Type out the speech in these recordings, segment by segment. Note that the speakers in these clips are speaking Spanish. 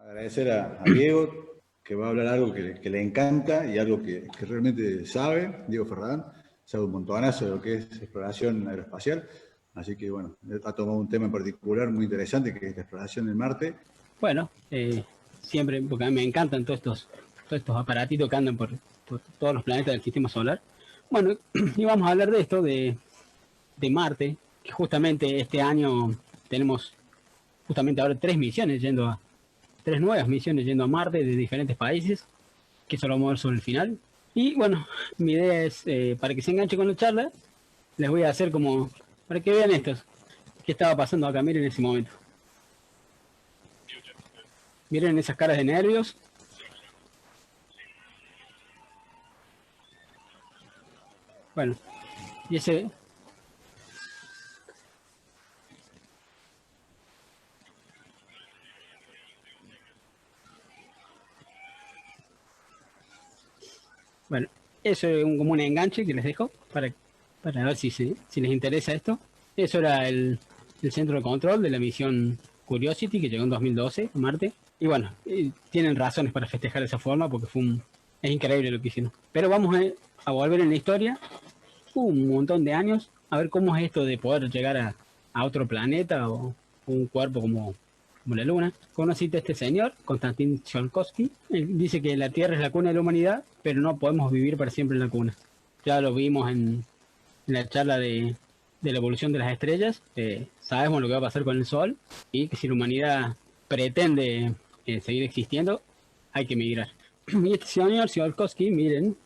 Agradecer a Diego, que va a hablar algo que le encanta y algo que realmente sabe. Diego Ferrán sabe un montonazo de lo que es exploración aeroespacial. Así que, bueno, ha tomado un tema en particular muy interesante, que es la exploración del Marte. Bueno, siempre, porque a mí me encantan todos estos aparatitos que andan por todos los planetas del sistema solar. Bueno, y vamos a hablar de esto, de Marte, que justamente este año tenemos justamente ahora tres nuevas misiones yendo a Marte de diferentes países, que eso lo vamos a ver sobre el final. Y bueno, mi idea es, para que se enganche con la charla, les voy a hacer como, para que vean estos, qué estaba pasando acá, miren en ese momento. Miren esas caras de nervios. Bueno, y ese... Bueno, eso es como un enganche que les dejo para ver si les interesa esto. Eso era el centro de control de la misión Curiosity, que llegó en 2012 a Marte. Y bueno, tienen razones para festejar de esa forma porque es increíble lo que hicieron. Pero vamos a volver en la historia un montón de años a ver cómo es esto de poder llegar a otro planeta o un cuerpo como la Luna. Conociste a este señor, Konstantin Tsiolkovsky. Él dice que la Tierra es la cuna de la humanidad, pero no podemos vivir para siempre en la cuna. Ya lo vimos en la charla de la evolución de las estrellas. Sabemos lo que va a pasar con el Sol y que si la humanidad pretende seguir existiendo, hay que emigrar. Y este señor Tsiolkovsky, miren,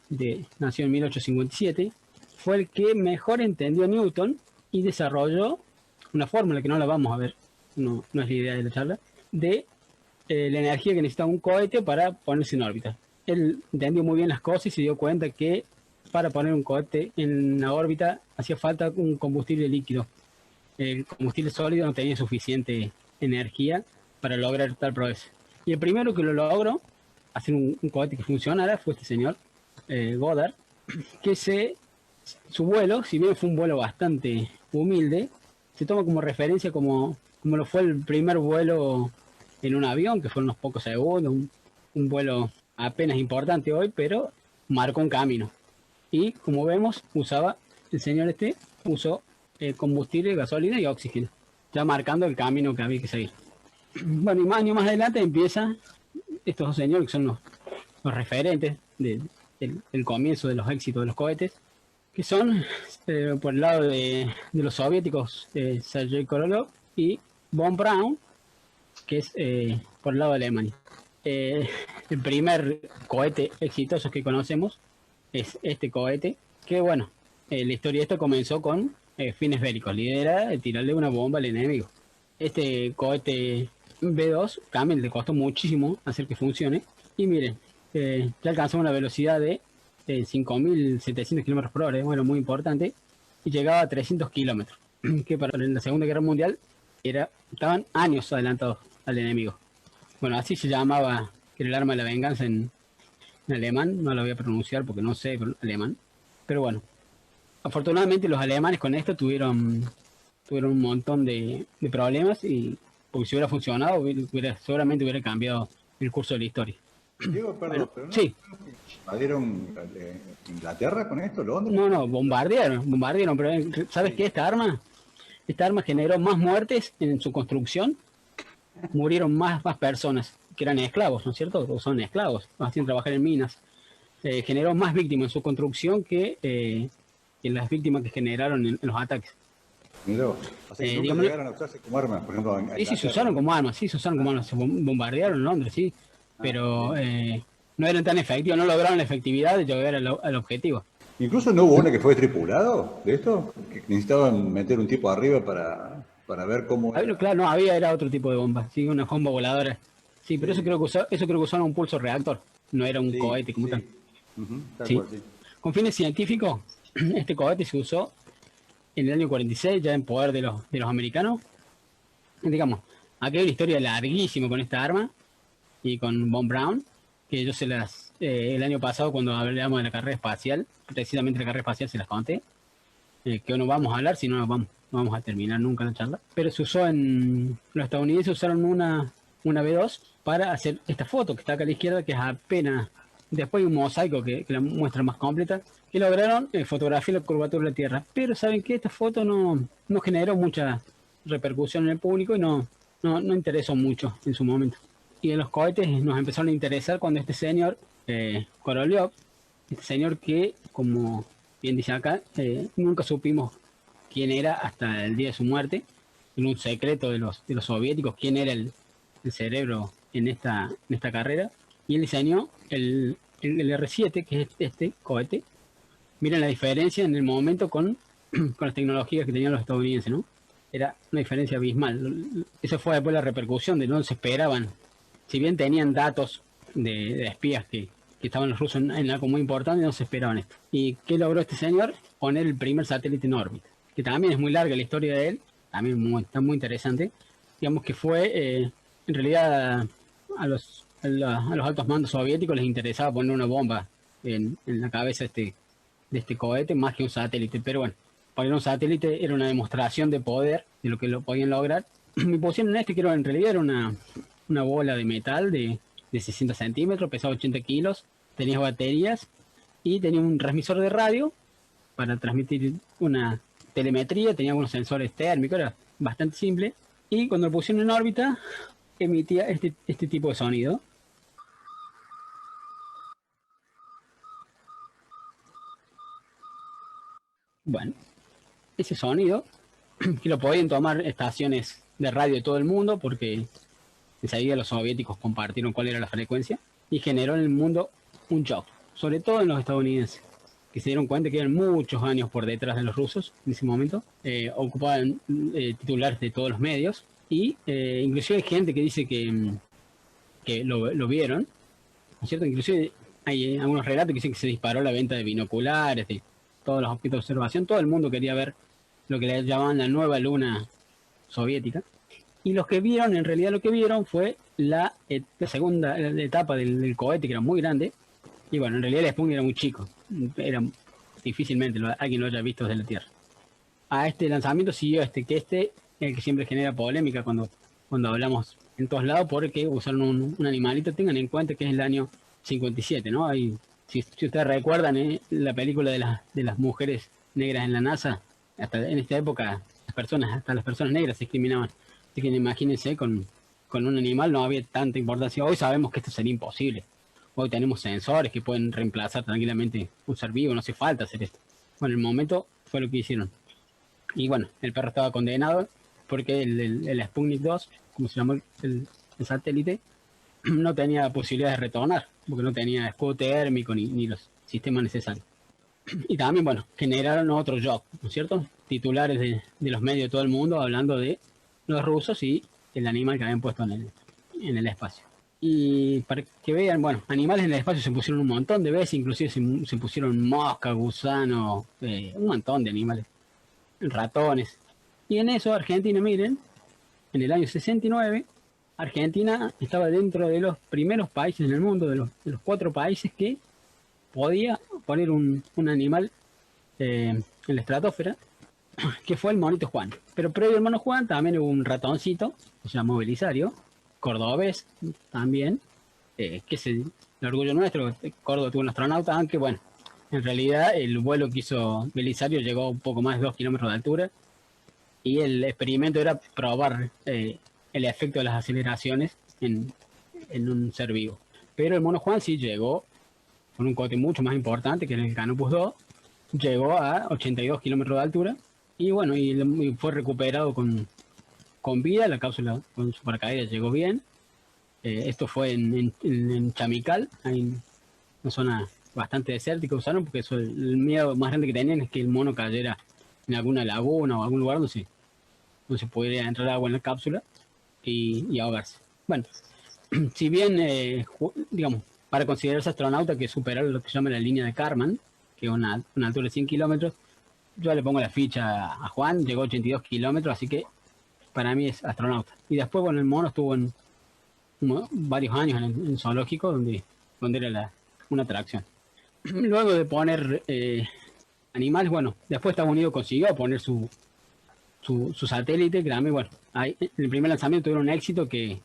nació en 1857, fue el que mejor entendió a Newton y desarrolló una fórmula que no la vamos a ver, no es la idea de la charla, de la energía que necesita un cohete para ponerse en órbita. Él entendió muy bien las cosas y se dio cuenta que para poner un cohete en la órbita hacía falta un combustible líquido. El combustible sólido no tenía suficiente energía para lograr tal proceso. Y el primero que lo logró, hacer un cohete que funcionara, fue este señor, Goddard, que su vuelo, si bien fue un vuelo bastante humilde, se toma como referencia como lo fue el primer vuelo en un avión, que fueron unos pocos segundos, un vuelo apenas importante hoy, pero marcó un camino. Y como vemos, el señor usó combustible, gasolina y oxígeno, ya marcando el camino que había que seguir. Bueno, y años más adelante empiezan estos dos señores que son los referentes del comienzo de los éxitos de los cohetes, que son por el lado de los soviéticos, Sergei Korolev y von Braun, que es por el lado de Alemania. El primer cohete exitoso que conocemos es este cohete, que bueno, la historia de esto comenzó con fines bélicos, la idea era tirarle una bomba al enemigo. Este cohete B2 también le costó muchísimo hacer que funcione, y miren, ya alcanzó una velocidad de 5.700 kilómetros por hora, bueno, muy importante, y llegaba a 300 kilómetros, que para la Segunda Guerra Mundial estaban años adelantados al enemigo. Bueno, así se llamaba, que era el arma de la venganza en alemán, no lo voy a pronunciar porque no sé alemán, pero bueno, afortunadamente los alemanes con esto tuvieron un montón de problemas, y porque si hubiera funcionado, seguramente hubiera cambiado el curso de la historia. Diego, perdón, bueno, pero no, sí. ¿invadieron Inglaterra con esto, Londres? No, bombardearon, pero ¿sabes qué? Esta arma generó más muertes en su construcción, murieron más personas que eran esclavos, ¿no es cierto? O son esclavos, hacían trabajar en minas. Generó más víctimas en su construcción que las víctimas que generaron en los ataques. Miró, o sea, que nunca llegaron a usarse como armas, por ejemplo. Sí, se usaron como armas, se bombardearon en Londres, sí, pero no eran tan efectivos, no lograron la efectividad de llegar al objetivo. Incluso no hubo una que fue tripulado de esto, que necesitaban meter un tipo arriba para ver cómo era. Claro, no, era otro tipo de bomba, sí, una bomba voladora. Sí, pero sí. Eso creo que usaron un pulso reactor, no era un cohete como tal. Tal cual, sí. Con fines científicos, este cohete se usó en el año 46, ya en poder de los americanos. Digamos, aquí hay una historia larguísima con esta arma y con von Braun, que yo el año pasado, cuando hablamos de la carrera espacial, precisamente la carrera espacial se las conté, que no vamos a hablar, si no vamos a terminar nunca la charla. Pero se usó los estadounidenses usaron una una B2 para hacer esta foto que está acá a la izquierda, que es apenas después un mosaico que la muestra más completa, que lograron fotografiar la curvatura de la Tierra. Pero saben que esta foto no generó mucha repercusión en el público y no interesó mucho en su momento. Y en los cohetes nos empezaron a interesar cuando este señor, Korolev, este señor que, como bien dice acá, nunca supimos quién era hasta el día de su muerte, en un secreto de los soviéticos, quién era el cerebro en esta carrera, y él diseñó el R7, que es este cohete. Miren la diferencia en el momento con las tecnologías que tenían los estadounidenses, ¿no? Era una diferencia abismal. Eso fue después la repercusión de no se esperaban. Si bien tenían datos de espías que estaban los rusos en algo muy importante, no se esperaban esto. ¿Y qué logró este señor? Poner el primer satélite en órbita, que también es muy larga la historia de él, también está muy interesante. Digamos que fue, en realidad, a los altos mandos soviéticos les interesaba poner una bomba en la cabeza de este cohete más que un satélite. Pero bueno, poner un satélite era una demostración de poder, de lo que lo podían lograr. Me pusieron en que en realidad era una bola de metal de 60 centímetros, pesaba 80 kilos, tenía baterías y tenía un transmisor de radio para transmitir una telemetría, tenía algunos sensores térmicos, era bastante simple. Y cuando lo pusieron en órbita, emitía este tipo de sonido. Bueno, ese sonido, que lo podían tomar estaciones de radio de todo el mundo, porque enseguida los soviéticos compartieron cuál era la frecuencia, y generó en el mundo un shock, sobre todo en los estadounidenses, que se dieron cuenta que eran muchos años por detrás de los rusos en ese momento, ocupaban titulares de todos los medios, y inclusive hay gente que dice que lo vieron, ¿no es cierto? Inclusive hay algunos relatos que dicen que se disparó la venta de binoculares, de todos los objetos de observación, todo el mundo quería ver lo que le llamaban la nueva luna soviética. Y los que vieron, en realidad lo que vieron fue la segunda etapa del cohete, que era muy grande. Y bueno, en realidad el Sputnik era muy chico. Era difícilmente alguien lo haya visto desde la Tierra. A este lanzamiento siguió el que siempre genera polémica cuando hablamos en todos lados, porque usaron un animalito. Tengan en cuenta que es el año 57, ¿no? Si ustedes recuerdan la película de las mujeres negras en la NASA, hasta en esta época hasta las personas negras se discriminaban. Así que imagínense, con un animal no había tanta importancia. Hoy sabemos que esto sería imposible. Hoy tenemos sensores que pueden reemplazar tranquilamente un ser vivo, no hace falta hacer esto. Bueno, en el momento fue lo que hicieron. Y bueno, el perro estaba condenado porque el Sputnik 2, como se llamó el satélite, no tenía posibilidad de retornar, porque no tenía escudo térmico ni los sistemas necesarios. Y también, bueno, generaron otro shock, ¿no es cierto? Titulares de los medios de todo el mundo hablando de los rusos y el animal que habían puesto en el espacio. Y para que vean, bueno, animales en el espacio se pusieron un montón de veces, inclusive se pusieron mosca, gusano, un montón de animales, ratones. Y en eso Argentina, miren, en el año 69, Argentina estaba dentro de los primeros países en el mundo, de los 4 países que podía poner un animal en la estratosfera, que fue el monito Juan. Pero previo al mono Juan también hubo un ratoncito, que se llama Belisario, cordobés también, que es el orgullo nuestro. Córdoba tuvo un astronauta, aunque bueno, en realidad el vuelo que hizo Belisario llegó a un poco más de 2 kilómetros de altura, y el experimento era probar el efecto de las aceleraciones en un ser vivo. Pero el mono Juan sí llegó con un cohete mucho más importante, que era el Canopus 2, llegó a 82 kilómetros de altura, y bueno, y fue recuperado con vida. La cápsula con su paracaídas llegó bien. Esto fue en Chamical, en una zona bastante desértica usaron, porque el miedo más grande que tenían es que el mono cayera en alguna laguna o algún lugar donde se pudiera entrar agua en la cápsula y ahogarse. Bueno, si bien, digamos, para considerarse astronauta que superaron lo que se llama la línea de Kármán, que es una altura de 100 kilómetros, yo le pongo la ficha a Juan, llegó a 82 kilómetros, así que para mí es astronauta. Y después, bueno, el mono estuvo varios años en zoológico, donde era una atracción. Luego de poner animales, bueno, después Estados Unidos consiguió poner su satélite, que también, bueno, en el primer lanzamiento tuvieron un éxito que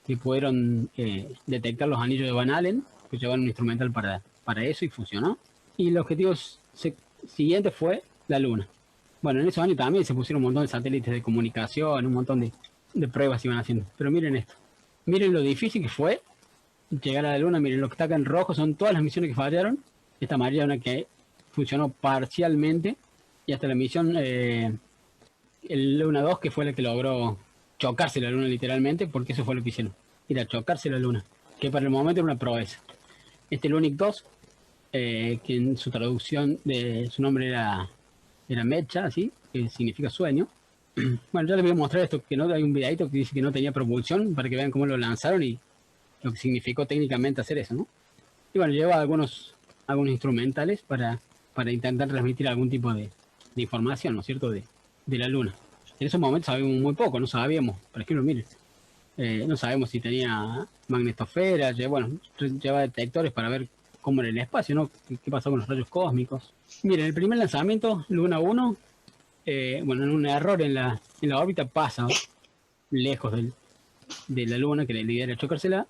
que pudieron detectar los anillos de Van Allen, que llevaron un instrumental para eso y funcionó. Y el objetivo siguiente fue la Luna. Bueno, en esos años también se pusieron un montón de satélites de comunicación, un montón de pruebas iban haciendo. Pero miren esto. Miren lo difícil que fue llegar a la Luna. Miren, lo que está acá en rojo son todas las misiones que fallaron. Esta amarilla es una que funcionó parcialmente. Y hasta la misión el Luna 2, que fue la que logró chocarse la Luna literalmente, porque eso fue lo que hicieron. Ir a chocarse la Luna. Que para el momento era una proeza. Este Lunik 2, que en su traducción de su nombre era Mecha, así, que significa sueño. Bueno, ya les voy a mostrar esto, que no hay un videito que dice que no tenía propulsión, para que vean cómo lo lanzaron y lo que significó técnicamente hacer eso, ¿no? Y bueno, lleva algunos instrumentales para intentar transmitir algún tipo de información, ¿no es cierto?, de la Luna. En esos momentos sabíamos muy poco, no sabíamos, por ejemplo, miren, no sabemos si tenía magnetosfera, lleva detectores para ver cómo era el espacio, ¿no? ¿Qué pasó con los rayos cósmicos? Miren, el primer lanzamiento, Luna 1, en un error en la órbita pasa lejos de la Luna, que la idea era chocársela,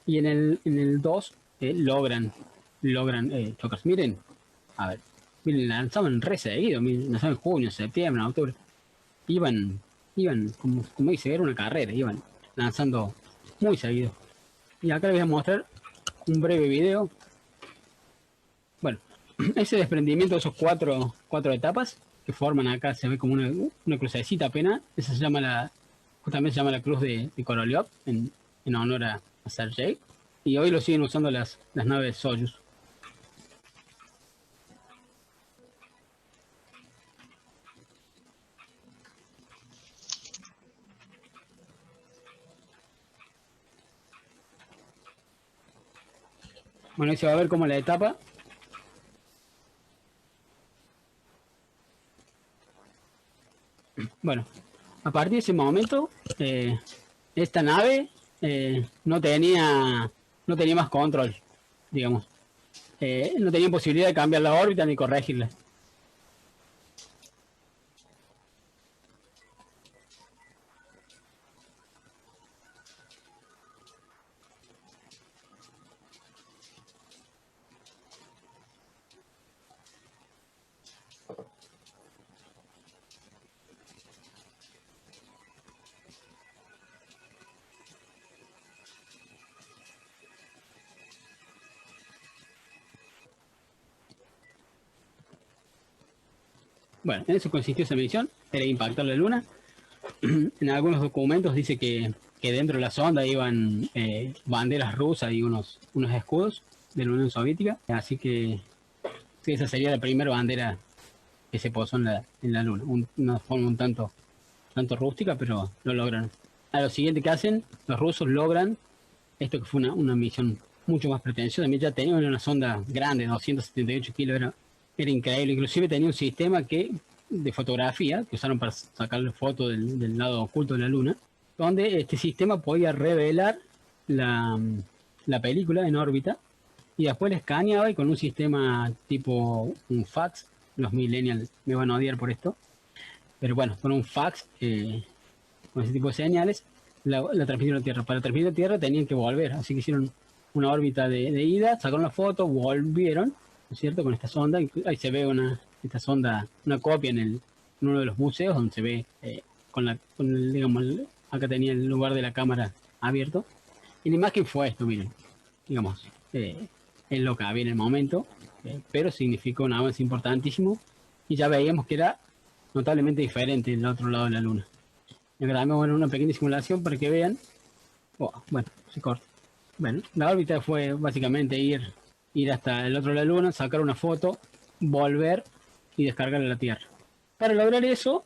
y en el 2 logran chocarse. Miren, a ver, miren, lanzaban re seguido, lanzaban en junio, septiembre, octubre. Iban como dice, era una carrera, iban lanzando muy seguido. Y acá les voy a mostrar un breve video. Bueno, ese desprendimiento de esos cuatro etapas que forman acá, se ve como una crucecita apenas. Esa justamente se llama la cruz de Korolev, en honor a Sergei. Y hoy lo siguen usando las naves Soyuz. Bueno, ahí se va a ver como la etapa. Bueno, a partir de ese momento, esta nave no tenía más control, digamos. No tenía posibilidad de cambiar la órbita ni corregirla. Bueno, en eso consistió esa misión, era impactar la Luna. En algunos documentos dice que dentro de la sonda iban banderas rusas y unos escudos de la Unión Soviética. Así que esa sería la primera bandera que se posó en la Luna. Una forma un tanto rústica, pero lo lograron. A lo siguiente que hacen, los rusos logran esto, que fue una misión mucho más pretenciosa. Ya tenían una sonda grande, 278 kilos, era increíble. Inclusive tenía un sistema de fotografía que usaron para sacarle fotos del lado oculto de la Luna, donde este sistema podía revelar la película en órbita y después la escaneaba, y con un sistema tipo un fax, los millennials me van a odiar por esto, pero bueno, con un fax, con ese tipo de señales, la transmitieron a Tierra. Para transmitir a Tierra tenían que volver, así que hicieron una órbita de ida, sacaron la foto, volvieron, ¿no es cierto?, con esta sonda. Ahí se ve esta sonda, una copia en uno de los museos, donde se ve acá tenía el lugar de la cámara abierto. Y la imagen fue esto, miren, digamos, es lo que había en el momento, pero significó un avance importantísimo, y ya veíamos que era notablemente diferente del otro lado de la Luna. Y ahora vamos a una pequeña simulación para que vean. Bueno, se corta. Bueno, la órbita fue básicamente ir hasta el otro lado de la Luna, sacar una foto, volver y descargarla a la Tierra. Para lograr eso,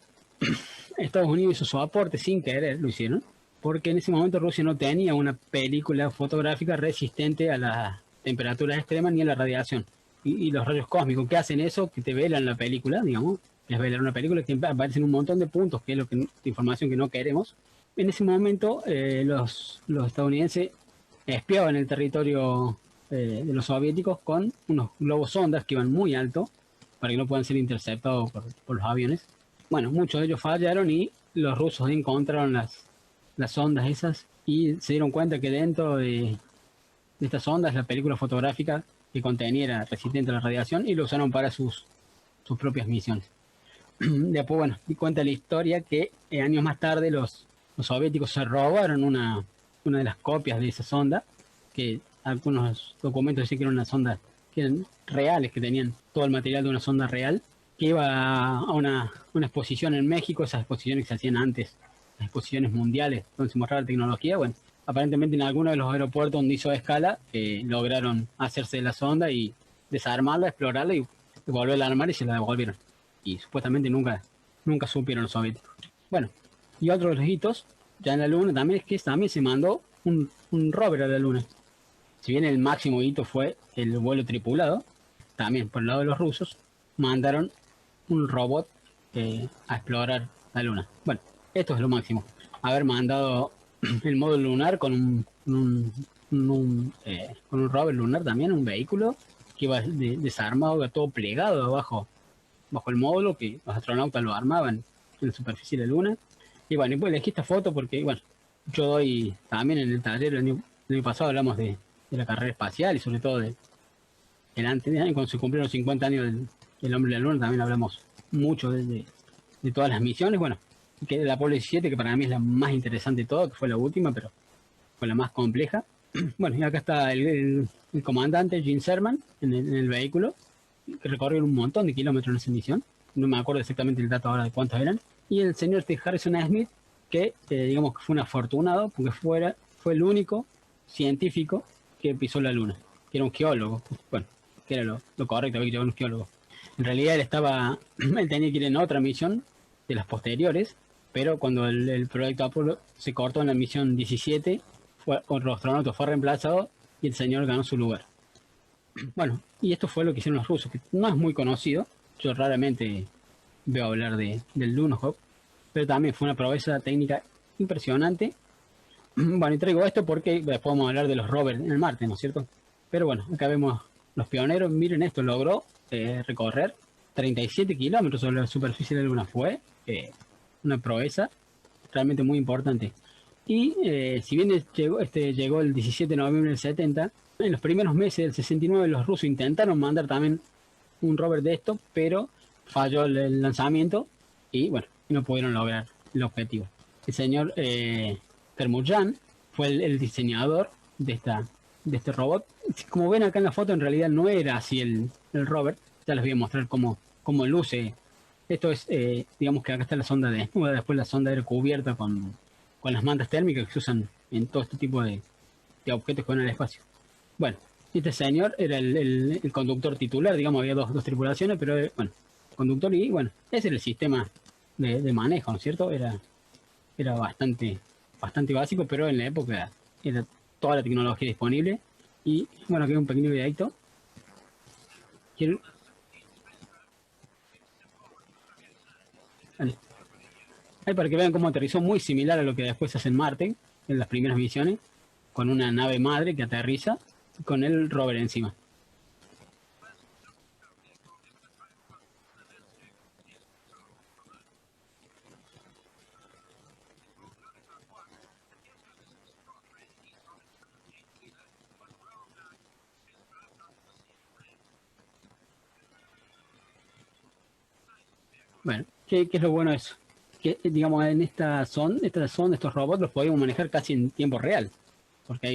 Estados Unidos hizo su aporte sin querer, lo hicieron, porque en ese momento Rusia no tenía una película fotográfica resistente a las temperaturas extremas ni a la radiación. Y los rayos cósmicos que hacen eso, que te velan la película, digamos, es velar una película que aparecen un montón de puntos, que es información que no queremos. En ese momento los estadounidenses espiaban el territorio de los soviéticos con unos globos sondas que iban muy alto para que no puedan ser interceptados por los aviones. Bueno, muchos de ellos fallaron y los rusos encontraron las ondas esas y se dieron cuenta que dentro de estas ondas la película fotográfica que contenía era resistente a la radiación y lo usaron para sus propias misiones. Después, bueno, y cuenta la historia que años más tarde los soviéticos se robaron una de las copias de esa sonda, que algunos documentos dicen que eran una sonda, que eran reales, que tenían todo el material de una sonda real, que iba a una exposición en México, esas exposiciones que se hacían antes, las exposiciones mundiales, donde se mostraba la tecnología. Bueno, aparentemente en alguno de los aeropuertos donde hizo escala, lograron hacerse de la sonda y desarmarla, explorarla y volverla a armar y se la devolvieron. Y supuestamente nunca supieron los soviéticos. Bueno, y otro de los hitos, ya en la Luna también, es que también se mandó un rover a la Luna. Si bien el máximo hito fue el vuelo tripulado, también por el lado de los rusos, mandaron un robot a explorar la Luna. Bueno, esto es lo máximo. Haber mandado el módulo lunar con un rover lunar también, un vehículo que iba desarmado, iba todo plegado bajo el módulo, que los astronautas lo armaban en la superficie de la Luna. Y bueno, y pues elegí esta foto porque, bueno, yo doy también en el taller el año pasado hablamos de la carrera espacial y sobre todo de antes, cuando se cumplieron los 50 años del hombre de la Luna, también hablamos mucho de todas las misiones. Bueno, que la Apolo 17, que para mí es la más interesante de todo, que fue la última, pero fue la más compleja. Bueno, y acá está el comandante Gene Cernan en el vehículo, que recorrió un montón de kilómetros en esa misión. No me acuerdo exactamente el dato ahora de cuántos eran. Y el señor Harrison Smith, que digamos que fue un afortunado, porque fue el único científico que pisó la Luna, que era un geólogo. Bueno, que era lo correcto, había que llevar un geólogo. En realidad él tenía que ir en otra misión de las posteriores, pero cuando el proyecto Apolo se cortó en la misión 17, otro astronauta fue reemplazado y el señor ganó su lugar. Bueno, y esto fue lo que hicieron los rusos, que no es muy conocido. Yo raramente veo hablar del Lunokhod, pero también fue una proeza técnica impresionante. Bueno, y traigo esto porque después vamos a hablar de los rovers en el Marte, ¿no es cierto? Pero bueno, acá vemos los pioneros. Miren esto, logró recorrer 37 kilómetros sobre la superficie de la Luna. Fue una proeza realmente muy importante. Y si bien llegó el 17 de noviembre del 70, en los primeros meses del 69 los rusos intentaron mandar también un rover de esto, pero falló el lanzamiento y bueno, no pudieron lograr el objetivo. El señor Termurjan fue el diseñador de este robot. Como ven acá en la foto, en realidad no era así el rover. Ya les voy a mostrar cómo luce. Esto es, digamos que acá está la sonda desnuda, después la sonda era cubierta con las mantas térmicas que se usan en todo este tipo de objetos que van al espacio. Bueno, este señor era el conductor titular, digamos, había dos tripulaciones, pero bueno, conductor y bueno, ese era el sistema de manejo, ¿no es cierto? Era bastante básico, pero en la época era toda la tecnología disponible. Y bueno, aquí hay un pequeño videito. Vale. Ahí para que vean cómo aterrizó, muy similar a lo que después se hace en Marte, en las primeras misiones, con una nave madre que aterriza con el rover encima. Bueno, ¿qué es lo bueno de eso? Que digamos en estos robots los podíamos manejar casi en tiempo real, porque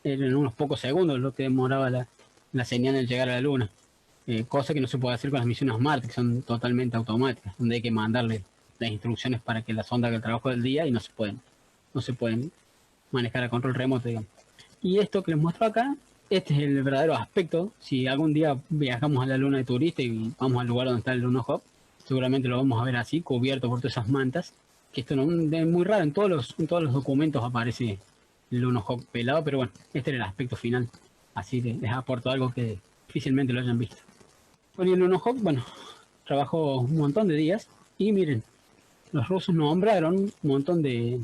eran unos pocos segundos lo que demoraba la señal en llegar a la Luna, cosa que no se puede hacer con las misiones Marte, que son totalmente automáticas, donde hay que mandarle las instrucciones para que la sonda haga el trabajo del día y no se pueden manejar a control remoto, digamos. Y esto que les muestro acá, este es el verdadero aspecto. Si algún día viajamos a la Luna de turista y vamos al lugar donde está el Lunokhod, seguramente lo vamos a ver así, cubierto por todas esas mantas, que esto no es muy raro, en todos los documentos aparece el Lunokhod pelado, pero bueno, este era el aspecto final, así les aporto algo que difícilmente lo hayan visto. Bueno, y el Lunokhod, bueno, trabajó un montón de días, y miren, los rusos nombraron un montón de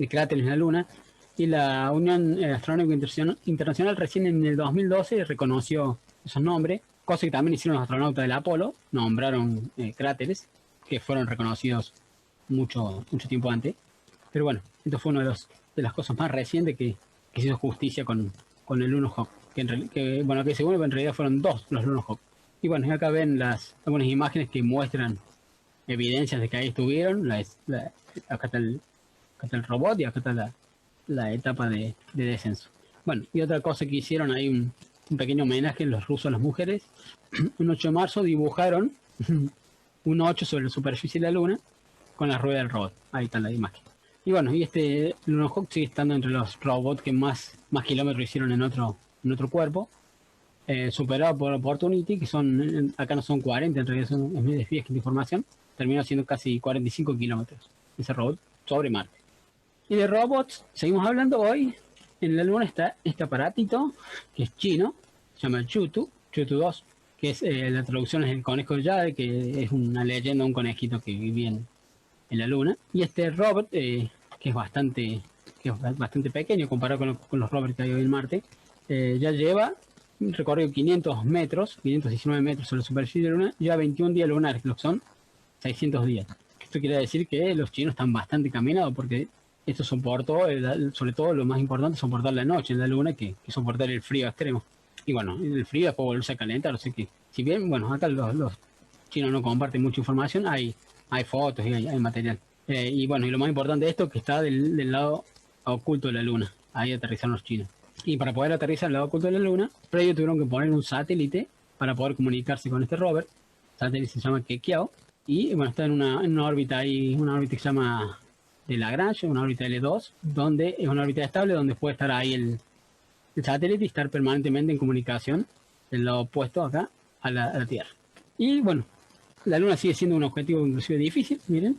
cráteres en la Luna, y la Unión Astronómica Internacional recién en el 2012 reconoció esos nombres, cosa que también hicieron los astronautas del Apolo, nombraron cráteres que fueron reconocidos mucho tiempo antes. Pero bueno, esto fue una de las cosas más recientes que se hizo justicia con el Luno Hawk. Bueno, que según en realidad fueron dos los Luno Hawk. Y bueno, acá ven algunas imágenes que muestran evidencias de que ahí estuvieron. Acá está el robot y acá está la etapa de descenso. Bueno, y otra cosa que hicieron, hay un pequeño homenaje los rusos a las mujeres. Un 8 de marzo dibujaron un 8 sobre la superficie de la luna con la rueda del robot. Ahí está la imagen. Y bueno, y este Luno Hawk sigue estando entre los robots que más kilómetros hicieron en otro cuerpo. Superado por Opportunity, que acá no son 40, en realidad es medio desvío de información. Terminó siendo casi 45 kilómetros ese robot sobre Marte. Y de robots, seguimos hablando hoy. En la luna está este aparatito, que es chino, se llama Chutu 2, que es la traducción es el conejo de Jade, que es una leyenda, un conejito que vivía en la luna. Y este robot, que es bastante pequeño comparado con los robots que hay hoy en Marte, ya lleva un recorrido de 519 metros sobre la superficie de la luna, lleva 21 días lunares, lo que son 600 días. Esto quiere decir que los chinos están bastante caminados, porque esto soportó, sobre todo lo más importante, soportar la noche en la luna que soportar el frío extremo. Y bueno, el frío después volverse a calentar, así que, si bien, bueno, acá los chinos no comparten mucha información, hay fotos y hay material. Y bueno, y lo más importante de esto, que está del lado oculto de la luna. Ahí aterrizaron los chinos. Y para poder aterrizar al lado oculto de la luna, previo tuvieron que poner un satélite para poder comunicarse con este rover. El satélite se llama Kekiao. Y bueno, está en una órbita ahí, una órbita que se llama de Lagrange, una órbita L2, donde es una órbita estable donde puede estar ahí el satélite y estar permanentemente en comunicación del lado opuesto acá a la Tierra. Y bueno, la Luna sigue siendo un objetivo inclusive difícil, miren.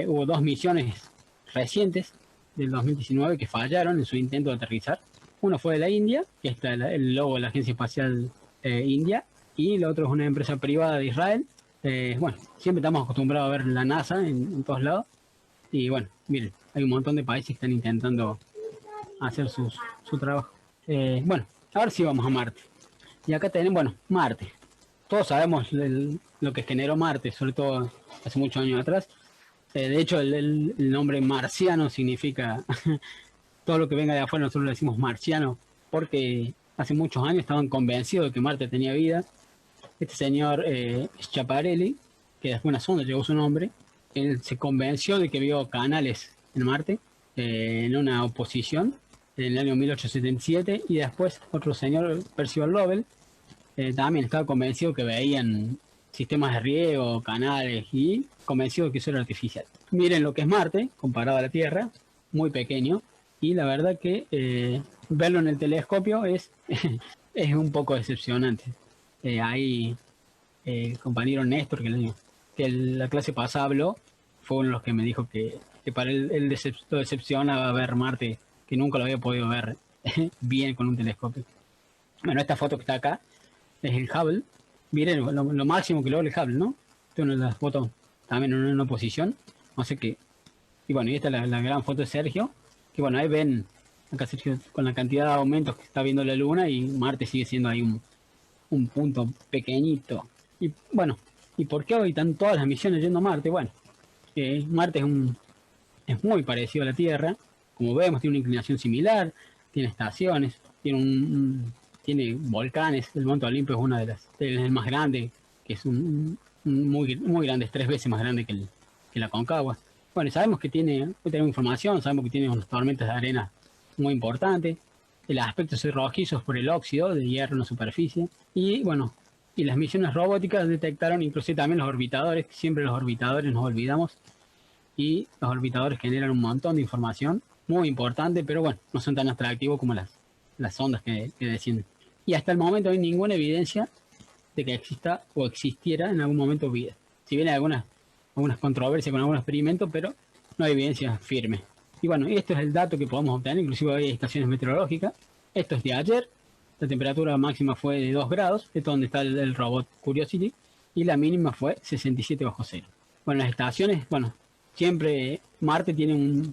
Hubo 2 misiones recientes del 2019 que fallaron en su intento de aterrizar. Uno fue de la India, que está el logo de la Agencia Espacial India, y la otra es una empresa privada de Israel. Bueno, siempre estamos acostumbrados a ver la NASA en todos lados. Y bueno, miren, hay un montón de países que están intentando hacer su trabajo. Bueno, ahora sí vamos a Marte. Y acá tenemos, bueno, Marte. Todos sabemos lo que generó Marte, sobre todo hace muchos años atrás. De hecho, el nombre marciano significa todo lo que venga de afuera, nosotros le decimos marciano, porque hace muchos años estaban convencidos de que Marte tenía vida. Este señor Schiaparelli, que después una sonda llegó su nombre, él se convenció de que vio canales en Marte en una oposición en el año 1877, y después otro señor, Percival Lowell, también estaba convencido que veían sistemas de riego, canales, y convencido de que eso era artificial. Miren lo que es Marte comparado a la Tierra, muy pequeño, y la verdad que verlo en el telescopio es un poco decepcionante. Ahí compañero Néstor, que la clase pasada habló, fue uno de los que me dijo que para él lo decepciona ver Marte, que nunca lo había podido ver bien con un telescopio. Bueno, esta foto que está acá es el Hubble. Miren lo máximo que logra el Hubble, ¿no? Esta es una de las fotos también en una posición. No sé qué. Y bueno, y esta es la gran foto de Sergio. Que bueno, ahí ven acá Sergio con la cantidad de aumentos que está viendo la Luna, y Marte sigue siendo ahí un punto pequeñito. Y bueno, ¿y por qué hoy están todas las misiones yendo a Marte? Bueno, Marte es muy parecido a la Tierra. Como vemos, tiene una inclinación similar, tiene estaciones, tiene volcanes. El Monte Olimpo es una de las más grandes, que es muy, muy grande, es 3 veces más grande que la Concagua. Bueno, sabemos que hoy tenemos información, sabemos que tiene unas tormentas de arena muy importantes. El aspecto es rojizo por el óxido de hierro en la superficie. Y bueno, y las misiones robóticas detectaron inclusive también los orbitadores, que siempre los orbitadores nos olvidamos. Y los orbitadores generan un montón de información muy importante, pero bueno, no son tan atractivos como las ondas que descienden. Y hasta el momento no hay ninguna evidencia de que exista o existiera en algún momento vida. Si bien hay algunas controversias con algunos experimentos, pero no hay evidencia firme. Y bueno, esto es el dato que podemos obtener, inclusive hoy hay estaciones meteorológicas. Esto es de ayer, la temperatura máxima fue de 2 grados, esto es donde está el robot Curiosity, y la mínima fue 67 bajo cero. Bueno, las estaciones, bueno, siempre Marte tiene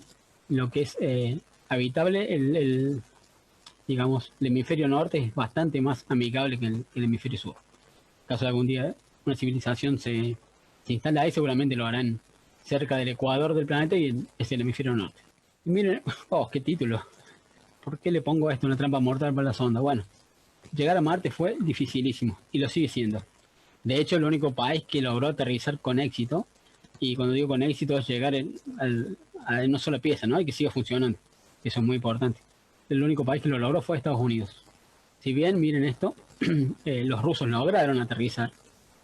lo que es habitable, digamos, el hemisferio norte es bastante más amigable que el hemisferio sur. En caso de algún día una civilización se instala ahí, seguramente lo harán cerca del ecuador del planeta, y es el hemisferio norte. Y miren, oh, qué título. ¿Por qué le pongo esto, una trampa mortal para la sonda? Bueno, llegar a Marte fue dificilísimo y lo sigue siendo. De hecho, el único país que logró aterrizar con éxito, y cuando digo con éxito es llegar a una sola pieza, ¿no? Y que siga funcionando. Eso es muy importante. El único país que lo logró fue Estados Unidos. Si bien, miren esto, los rusos lograron aterrizar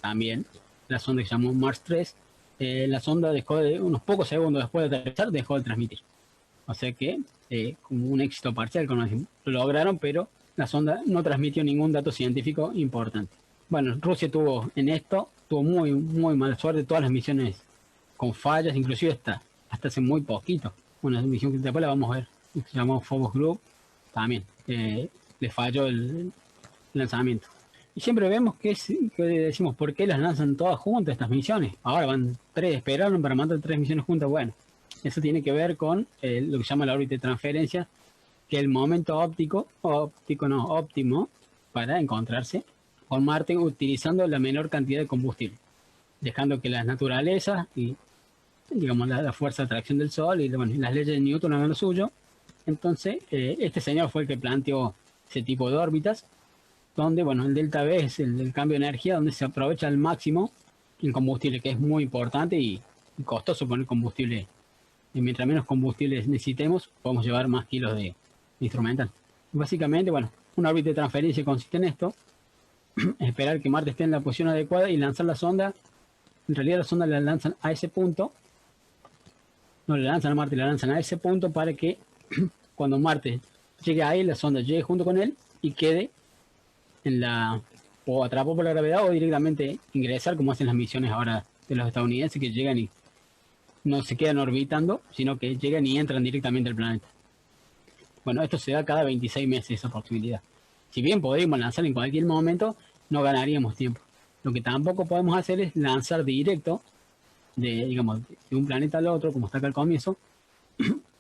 también. La sonda que se llamó Mars 3, la sonda dejó de, unos pocos segundos después de aterrizar, dejó de transmitir. O sea que, como un éxito parcial, como decimos, lo lograron, pero la sonda no transmitió ningún dato científico importante. Bueno, Rusia tuvo muy mala suerte, todas las misiones con fallas, inclusive hasta hace muy poquito. Una misión que después la vamos a ver, que se llamó Phobos Group, también le falló el lanzamiento. Y siempre vemos que decimos, ¿por qué las lanzan todas juntas estas misiones? Ahora van tres, esperaron para mandar tres misiones juntas. Bueno, eso tiene que ver con lo que se llama la órbita de transferencia, que es el momento óptimo para encontrarse con Marte utilizando la menor cantidad de combustible, dejando que las naturalezas y digamos la fuerza de atracción del Sol y bueno, las leyes de Newton hagan lo suyo. Entonces, este señor fue el que planteó ese tipo de órbitas, donde bueno, el delta V es el cambio de energía, donde se aprovecha al máximo el combustible, que es muy importante y costoso poner combustible. Y mientras menos combustible necesitemos, podemos llevar más kilos de instrumental. Básicamente, bueno, una órbita de transferencia consiste en esto: esperar que Marte esté en la posición adecuada y lanzar la sonda. En realidad la sonda la lanzan a ese punto, no la lanzan a Marte, la lanzan a ese punto para que cuando Marte llegue ahí, la sonda llegue junto con él y quede o atrapado por la gravedad o directamente ingresar, como hacen las misiones ahora de los estadounidenses, que llegan y no se quedan orbitando, sino que llegan y entran directamente al planeta. Bueno, esto se da cada 26 meses, esa posibilidad. Si bien podríamos lanzar en cualquier momento, no ganaríamos tiempo. Lo que tampoco podemos hacer es lanzar directo de un planeta al otro, como está acá al comienzo,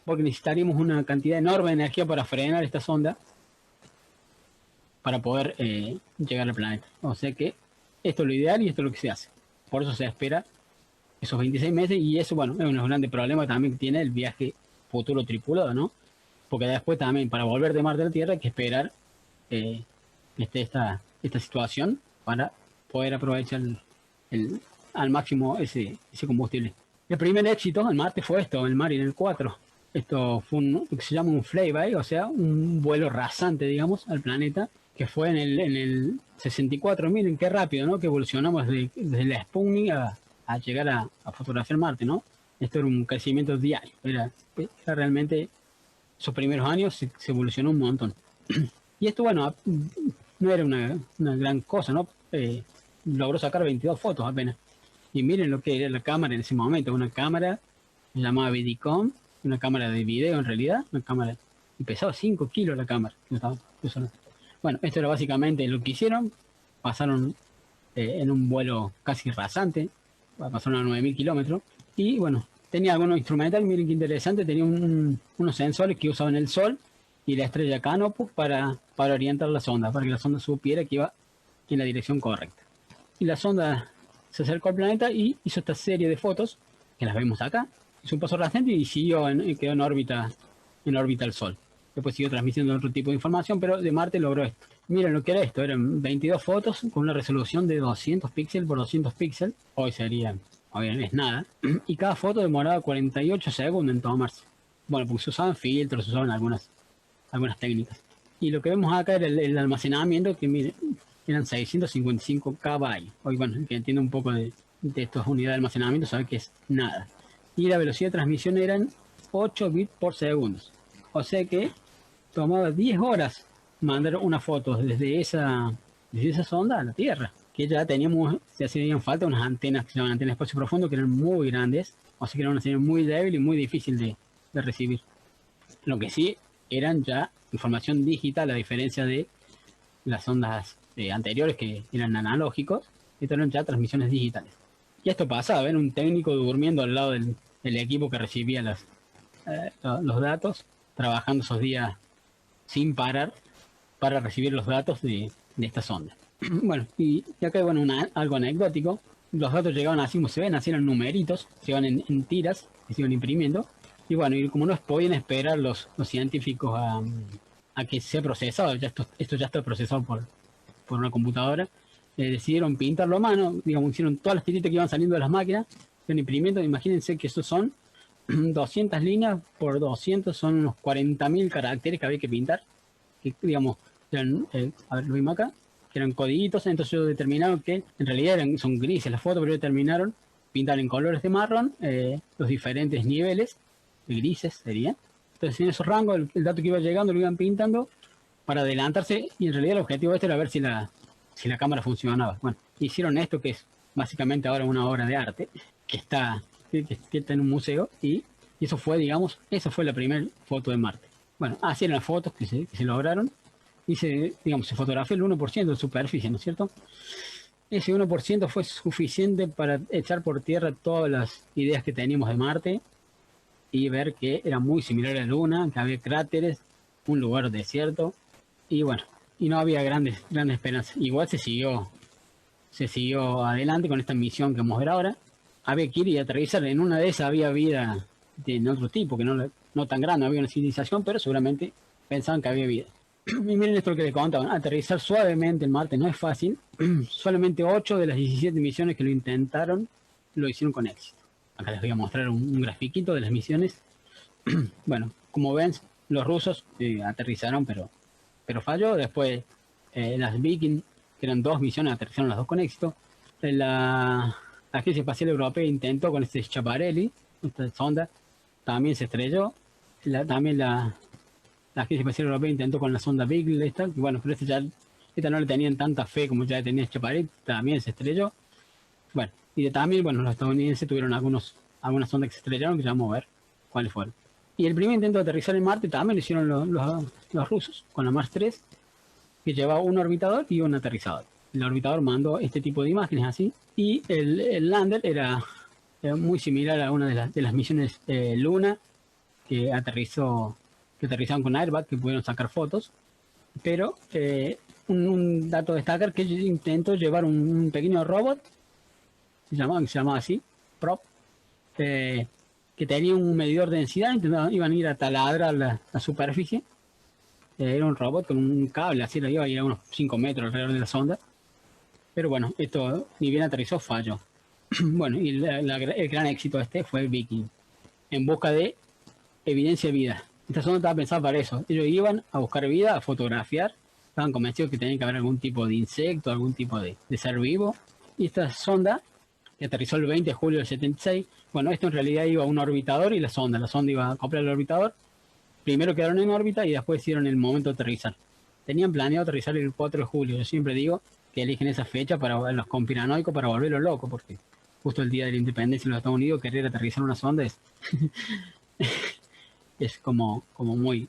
porque necesitaríamos una cantidad enorme de energía para frenar esta sonda para poder llegar al planeta. O sea que esto es lo ideal y esto es lo que se hace. Por eso se espera esos 26 meses y eso, bueno, es uno de los grandes problemas también que tiene el viaje futuro tripulado, ¿no? Porque después también, para volver de Marte a la Tierra, hay que esperar esta situación para poder aprovechar al máximo ese combustible. El primer éxito en Marte fue esto, el Mariner 4. Esto fue lo que se llama un flyby, o sea, un vuelo rasante, digamos, al planeta, que fue en el 64. Miren qué rápido, ¿no? Que evolucionamos desde la Sputnik a llegar a fotografiar Marte, ¿no? Esto era un crecimiento diario. Era realmente, esos primeros años se evolucionó un montón. Y esto, bueno, no era una gran cosa, ¿no? Logró sacar 22 fotos apenas. Y miren lo que era la cámara en ese momento, una cámara llamada Vidicom, una cámara de video en realidad, una cámara, y pesaba 5 kilos la cámara. Bueno, esto era básicamente lo que hicieron. Pasaron en un vuelo casi rasante, pasaron a 9.000 kilómetros, y bueno, tenía algunos instrumentales, miren qué interesante, tenía unos sensores que usaban el Sol y la estrella Canopus para orientar la sonda, para que la sonda supiera que iba en la dirección correcta. Y la sonda se acercó al planeta y hizo esta serie de fotos, que las vemos acá. Hizo un paso rasante y quedó en órbita al Sol. Después siguió transmitiendo otro tipo de información, pero de Marte logró esto. Miren lo que era esto, eran 22 fotos con una resolución de 200 píxeles por 200 píxeles. Hoy es nada. Y cada foto demoraba 48 segundos en tomarse. Bueno, porque se usaban filtros, se usaban algunas técnicas. Y lo que vemos acá era el almacenamiento, que miren, eran 655 KB. Hoy, bueno, el que entiende un poco de estas unidades de almacenamiento sabe que es nada. Y la velocidad de transmisión eran 8 bits por segundo. O sea que tomaba 10 horas mandar una foto desde esa sonda a la Tierra. Que ya se hacían falta unas antenas que se llaman antenas de espacio profundo, que eran muy grandes. O sea que era una señal muy débil y muy difícil de recibir. Lo que sí eran ya información digital, a diferencia de las ondas anteriores que eran analógicos. Estas eran ya transmisiones digitales. Y esto pasaba, ven un técnico durmiendo al lado del equipo que recibía los datos, trabajando esos días sin parar para recibir los datos de esta sonda. Bueno, y acá hay algo anecdótico. Los datos llegaban así como se ven, así eran numeritos, se iban en tiras que se iban imprimiendo. Y bueno, y como no podían esperar los científicos a que sea procesado, esto ya está procesado por una computadora, decidieron pintarlo a mano, digamos, hicieron todas las tiritas que iban saliendo de las máquinas, iban imprimiendo. Imagínense que esos son 200 líneas por 200, son unos 40.000 caracteres que había que pintar, que digamos, eran, a ver, lo vimos acá, que eran codiguitos. Entonces ellos determinaron que en realidad son grises las fotos, pero determinaron pintar en colores de marrón los diferentes niveles, de grises serían. Entonces en esos rangos el dato que iba llegando lo iban pintando para adelantarse, y en realidad el objetivo este era ver si la cámara funcionaba. Bueno, hicieron esto que es básicamente ahora una obra de arte que está en un museo, y eso fue, digamos, esa fue la primera foto de Marte. Bueno, así eran las fotos que se lograron, y digamos, se fotografió el 1% de superficie, ¿no es cierto? Ese 1% fue suficiente para echar por tierra todas las ideas que teníamos de Marte y ver que era muy similar a la Luna, que había cráteres, un lugar desierto, y bueno, y no había grandes esperanzas. Igual se siguió adelante con esta misión que vamos a ver ahora. Había que ir y aterrizar. En una de esas había vida de otro tipo, que no tan grande, no había una civilización, pero seguramente pensaban que había vida. Y miren esto que les contaban: aterrizar suavemente en Marte no es fácil. Solamente 8 de las 17 misiones que lo intentaron lo hicieron con éxito. Acá les voy a mostrar un grafiquito de las misiones. Bueno, como ven, los rusos aterrizaron, pero falló. Después las Viking, que eran 2 misiones, aterrizaron las 2 con éxito. La Agencia Espacial Europea intentó con este Schiaparelli, esta sonda, también se estrelló. También la Agencia Espacial Europea intentó con la sonda Beagle, esta, que bueno, pero esta no le tenían tanta fe como ya tenía Schiaparelli, también se estrelló. Bueno, y también, bueno, los estadounidenses tuvieron algunas sondas que se estrellaron, que ya vamos a ver cuáles fueron. Y el primer intento de aterrizar en Marte también lo hicieron los rusos, con la Mars 3, que llevaba un orbitador y un aterrizador. El orbitador mandó este tipo de imágenes así, y el lander era muy similar a una de las misiones Luna, que aterrizaron con airbag, que pudieron sacar fotos. Pero un dato a destacar, que ellos intentó llevar un pequeño robot, se llamaba así, prop, que tenía un medidor de densidad. Iban a ir a taladrar la superficie. Era un robot con un cable, así lo iba a ir a unos 5 metros alrededor de la sonda. Pero bueno, esto ni bien aterrizó, falló. Bueno, y el gran éxito fue el Viking, en busca de evidencia de vida. Esta sonda estaba pensada para eso. Ellos iban a buscar vida, a fotografiar. Estaban convencidos que tenía que haber algún tipo de insecto, algún tipo de ser vivo. Y esta sonda, que aterrizó el 20 de julio del 76, bueno, esto en realidad iba a un orbitador y la sonda iba a acoplar al orbitador. Primero quedaron en órbita y después hicieron el momento de aterrizar. Tenían planeado aterrizar el 4 de julio. Yo siempre digo que eligen esa fecha para los conspiranoicos, para volverlos locos, porque justo el día de la independencia de los Estados Unidos, querer aterrizar una sonda es como muy,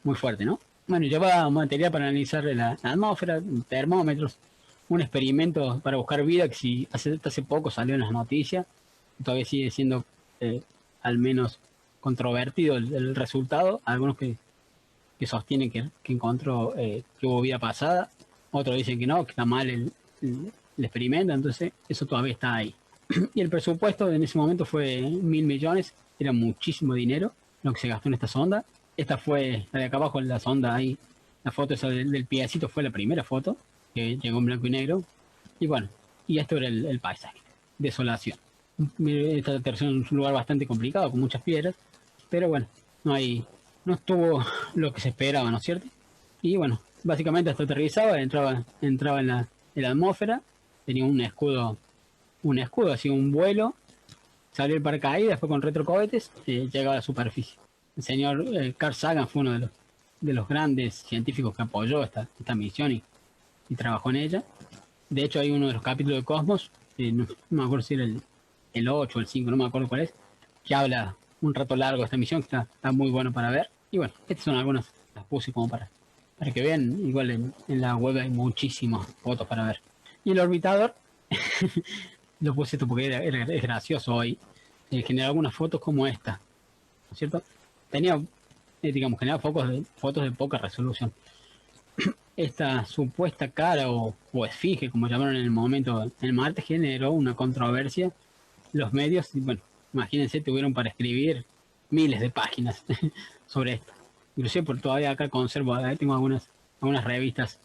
muy fuerte, ¿no? Bueno, lleva material para analizar la atmósfera, termómetros, un experimento para buscar vida que hace poco salió en las noticias, todavía sigue siendo al menos controvertido el resultado. Algunos que sostienen que encontró que hubo vida pasada, otros dicen que no, que está mal el experimento. Entonces eso todavía está ahí. Y el presupuesto en ese momento fue 1.000 millones, era muchísimo dinero lo que se gastó en esta sonda. Esta fue la de acá abajo, la sonda ahí, la foto esa del piecito fue la primera foto, que llegó en blanco y negro. Y bueno, y esto era el paisaje, desolación. Esta aterrizó en un lugar bastante complicado, con muchas piedras, pero bueno, no estuvo lo que se esperaba, ¿no es cierto? Y bueno, básicamente hasta aterrizaba, entraba en la atmósfera, tenía un escudo, así un vuelo, salió el paracaídas, fue con retrocohetes, llegaba a la superficie. El señor Carl Sagan fue uno de los grandes científicos que apoyó esta misión y trabajó en ella. De hecho, hay uno de los capítulos de Cosmos, no me acuerdo si era el 8 o el 5, no me acuerdo cuál es, que habla un rato largo de esta misión, que está muy bueno para ver. Y bueno, estas son algunas, las puse como para que vean. Igual en la web hay muchísimas fotos para ver. Y el orbitador, lo puse esto porque es gracioso hoy, generó algunas fotos como esta, ¿no es cierto? Tenía, generaba fotos de poca resolución. Esta supuesta cara o esfinge, como llamaron en el momento en Marte, generó una controversia. Los medios, bueno, imagínense, tuvieron para escribir miles de páginas sobre esto. Inclusive por todavía acá conservo, tengo algunas revistas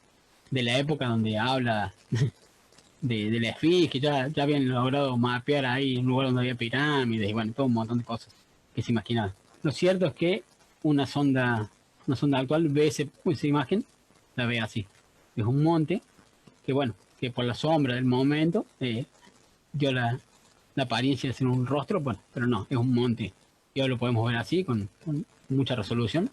de la época donde habla de la Esfinge, que ya habían logrado mapear ahí un lugar donde había pirámides y bueno, todo un montón de cosas que se imaginaban. Lo cierto es que una sonda actual ve esa imagen, la ve así. Es un monte que bueno, que por la sombra del momento dio la apariencia de ser un rostro, bueno, pero no, es un monte. Y hoy lo podemos ver así, con mucha resolución.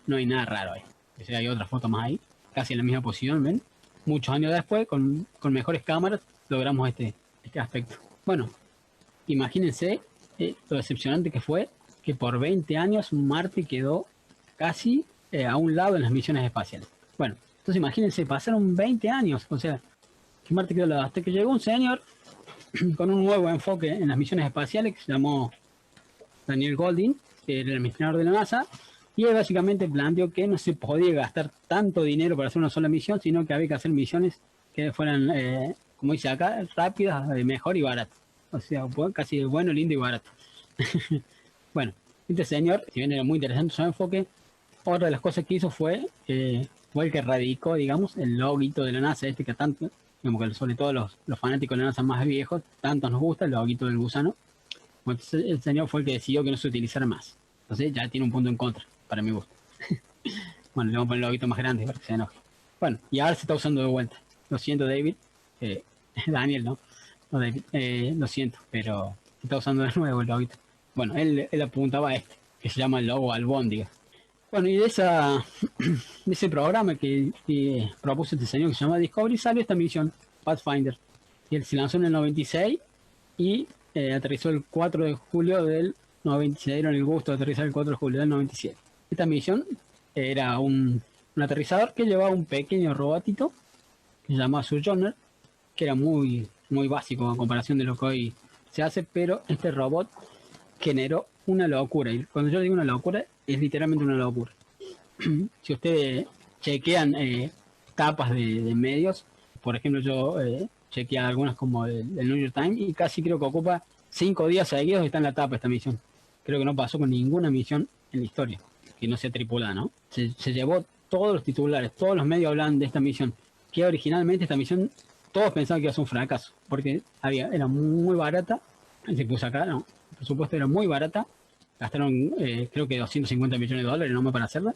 No hay nada raro ahí. O sea, hay otra foto más ahí, casi en la misma posición, ¿ven? Muchos años después, con mejores cámaras, logramos este aspecto. Bueno, imagínense lo decepcionante que fue que por 20 años Marte quedó casi a un lado en las misiones espaciales. Bueno, entonces imagínense, pasaron 20 años, o sea, que Marte quedó al lado, hasta que llegó un señor con un nuevo enfoque en las misiones espaciales que se llamó Daniel Goldin, que era el administrador de la NASA, y él básicamente planteó que no se podía gastar tanto dinero para hacer una sola misión, sino que había que hacer misiones que fueran, como dice acá, rápidas, mejor y baratas. O sea, casi bueno, lindo y barato. Bueno, este señor, si bien era muy interesante su enfoque, otra de las cosas que hizo fue el que radicó, digamos, el loguito de la NASA, que tanto, digamos que sobre todo los fanáticos de la NASA más viejos, tanto nos gusta, el loguito del gusano. Bueno, entonces el señor fue el que decidió que no se utilizara más. Entonces ya tiene un punto en contra, para mi gusto. Bueno, le vamos a poner el loguito más grande para que se enoje. Bueno, y ahora se está usando de vuelta. Lo siento, David. Daniel, ¿no? No, David. Lo siento, pero se está usando de nuevo el loguito. Bueno, él apuntaba a que se llama el logo albóndiga. Bueno, y de ese programa que propuso este señor que se llama Discovery salió esta misión, Pathfinder. Y él se lanzó en el 96 y aterrizó el 4 de julio del 96, dieron el gusto de aterrizar el 4 de julio del 97. Esta misión era un aterrizador que llevaba un pequeño robotito que se llamaba Sojourner, que era muy, muy básico en comparación de lo que hoy se hace, pero este robot generó una locura. Y cuando yo digo una locura, es literalmente una locura. Si ustedes chequean tapas de medios, por ejemplo, yo chequeé algunas como el New York Times y casi creo que ocupa 5 días seguidos está en la tapa esta misión. Creo que no pasó con ninguna misión en la historia que no sea tripulada, ¿no? Se llevó todos los titulares, todos los medios hablan de esta misión, que originalmente esta misión todos pensaban que iba a ser un fracaso, porque era muy barata, se puso acá, no, por supuesto era muy barata, gastaron creo que 250 millones de dólares nomás para hacerla,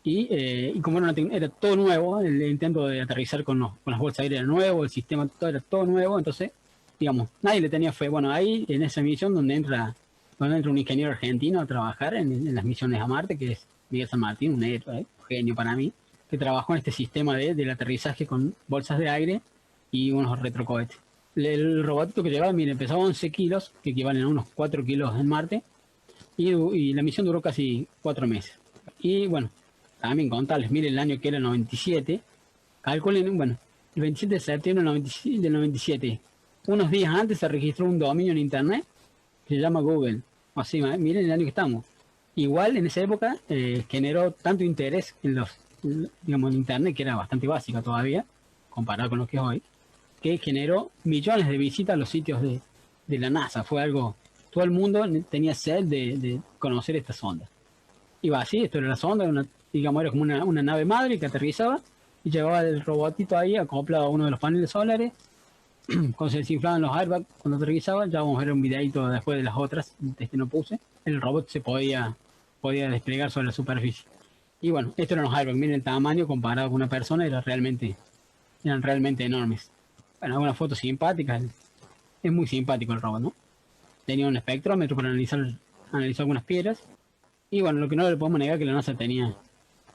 y como era todo nuevo, el intento de aterrizar con las bolsas aéreas era nuevo, el sistema todo era todo nuevo, entonces, digamos, nadie le tenía fe. Bueno, ahí en esa misión donde entra un ingeniero argentino a trabajar en las misiones a Marte, que es Miguel San Martín, un héroe, un genio para mí, que trabajó en este sistema del aterrizaje con bolsas de aire y unos retrocohetes. El robotito que llevaba, miren, pesaba 11 kilos, que equivalen a unos 4 kilos en Marte, y la misión duró casi 4 meses. Y bueno, también contarles, miren el año que era el 97, calculen, bueno, el 27 de septiembre del 97, unos días antes se registró un dominio en internet que se llama Google. Así, miren el año que estamos. Igual en esa época generó tanto interés digamos, en internet, que era bastante básica todavía, comparado con lo que es hoy, que generó millones de visitas a los sitios de la NASA. Fue algo, todo el mundo tenía sed de conocer esta sonda. Iba así, esto era la sonda, digamos, era como una nave madre que aterrizaba y llevaba el robotito ahí acoplado a uno de los paneles solares. Cuando se desinflaban los airbags, cuando aterrizaba, ya vamos a ver un videito después de las otras, este no puse, el robot se podía desplegar sobre la superficie. Y bueno, estos eran los airbags, miren el tamaño comparado con una persona, eran realmente enormes. Bueno, algunas fotos simpáticas, es muy simpático el robot, ¿no? Tenía un espectrómetro para analizar algunas piedras. Y bueno, lo que no le podemos negar que la NASA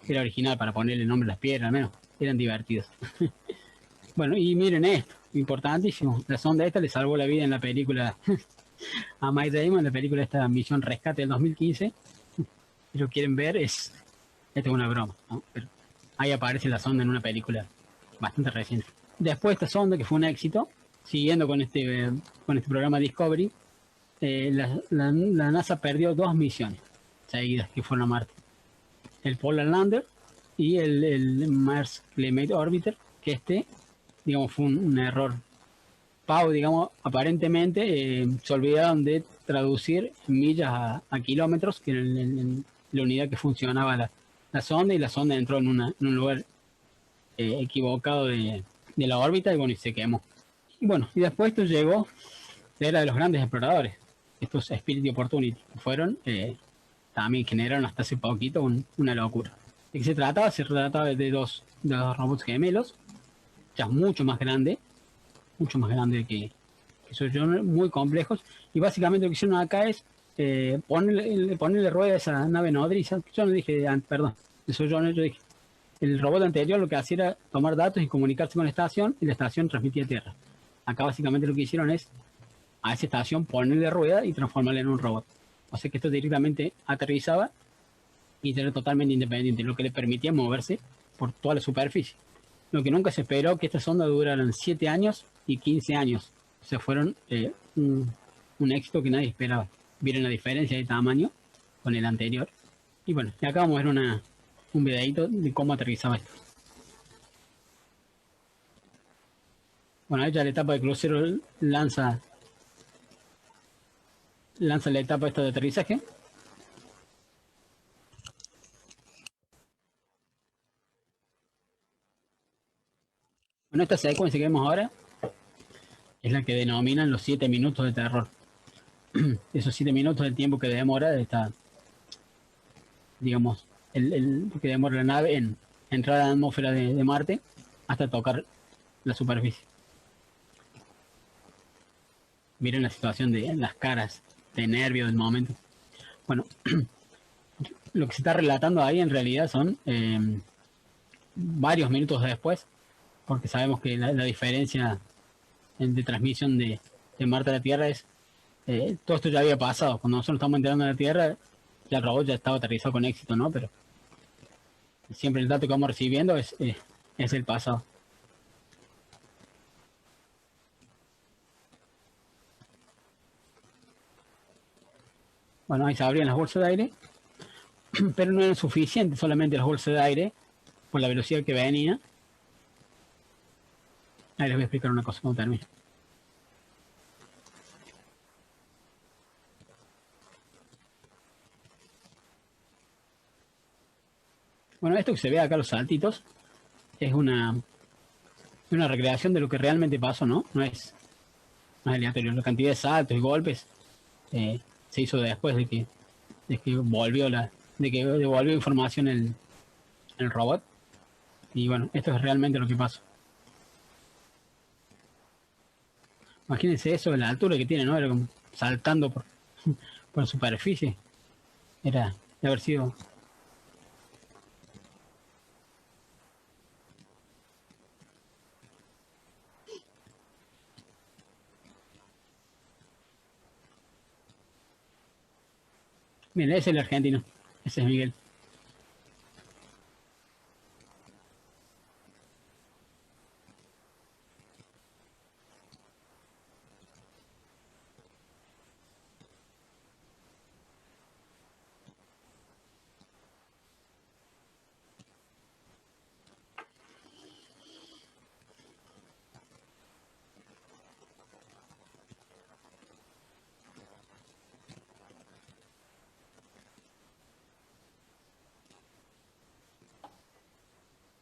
era original para ponerle nombre a las piedras, al menos, eran divertidos. Bueno, y miren esto, importantísimo, la sonda esta le salvó la vida en la película a Matt Damon, en la película esta Misión Rescate del 2015. Si lo quieren ver, esta es una broma, ¿no? Pero ahí aparece la sonda en una película bastante reciente. Después esta sonda, que fue un éxito, siguiendo con este programa Discovery, la NASA perdió 2 misiones seguidas que fueron a Marte. El Polar Lander y el Mars Climate Orbiter, que digamos, fue un error. Pau, digamos, aparentemente se olvidaron de traducir millas a kilómetros, que era la unidad que funcionaba la sonda, y la sonda entró en un lugar equivocado de la órbita, y bueno, y se quemó. Y bueno, y después esto llegó, era de los grandes exploradores, estos Spirit Opportunity, que fueron, también generaron hasta hace poquito una locura. ¿De qué se trataba? Se trataba de dos robots gemelos, ya mucho más grande que Sojourner, muy complejos, y básicamente lo que hicieron acá es ponerle rueda a esa nave nodriza. Yo no dije, perdón, de Sojourner, yo dije, el robot anterior lo que hacía era tomar datos y comunicarse con la estación, y la estación transmitía a tierra. Acá básicamente lo que hicieron es a esa estación ponerle rueda y transformarla en un robot. O sea que esto directamente aterrizaba y era totalmente independiente, lo que le permitía moverse por toda la superficie. Lo que nunca se esperó que esta sonda duraran 7 años y 15 años. O sea, fueron un éxito que nadie esperaba. Vieron la diferencia de tamaño con el anterior. Y bueno, y acá vamos a ver un videito de cómo aterrizaba esto. Bueno, ahí ya la etapa de crucero lanza la etapa esta de aterrizaje. Bueno, esta secuencia que vemos ahora es la que denominan los 7 minutos de terror. Esos 7 minutos del tiempo que demora esta, digamos, el que demora la nave en entrar a la atmósfera de Marte hasta tocar la superficie. Miren la situación de las caras de nervio del momento. Bueno, lo que se está relatando ahí en realidad son varios minutos después, porque sabemos que la diferencia de transmisión de Marte a la Tierra es todo esto ya había pasado. Cuando nosotros estamos entrando a la Tierra, ya el robot ya estaba aterrizado con éxito, ¿no? Pero siempre el dato que vamos recibiendo es el pasado. Bueno, ahí se abrían las bolsas de aire, pero no eran suficientes solamente las bolsas de aire por la velocidad que venía. Ahí les voy a explicar una cosa cuando termine. Bueno, esto que se ve acá, los saltitos, es una recreación de lo que realmente pasó, ¿no? No es aleatorio. La cantidad de saltos y golpes se hizo después de que devolvió información el robot. Y bueno, esto es realmente lo que pasó. Imagínense eso, la altura que tiene, ¿no? Era como saltando por la superficie. Era de haber sido... Miren, ese es el argentino. Ese es Miguel.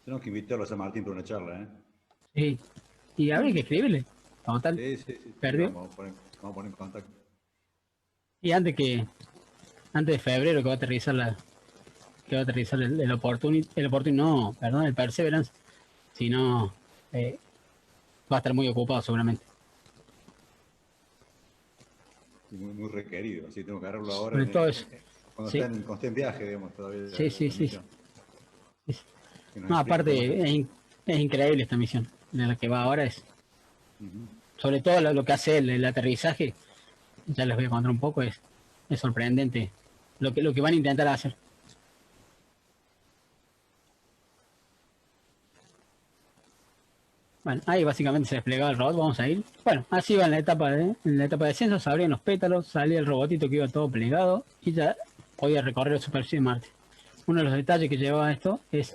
Tenemos que invitarlo a San Martín para una charla, ¿eh? Sí. Y habría que escribirle. Total. Sí. Perdió. Vamos a poner en contacto. Y antes de febrero que va a aterrizar el Opportunity, no, perdón, el Perseverance, si no va a estar muy ocupado seguramente. Y muy requerido, así tengo que agarrarlo ahora. Sobre todo eso. Cuando Sí. esté en viaje, digamos, todavía. Sí. No, aparte es increíble esta misión. De la que va ahora es. Sobre todo lo que hace el aterrizaje, ya les voy a contar un poco, es sorprendente lo que van a intentar hacer. Bueno, ahí básicamente se desplegaba el robot, vamos a ir. Bueno, así va en la etapa de descenso, se abrían los pétalos, salía el robotito que iba todo plegado y ya podía recorrer la superficie de Marte. Uno de los detalles que llevaba esto es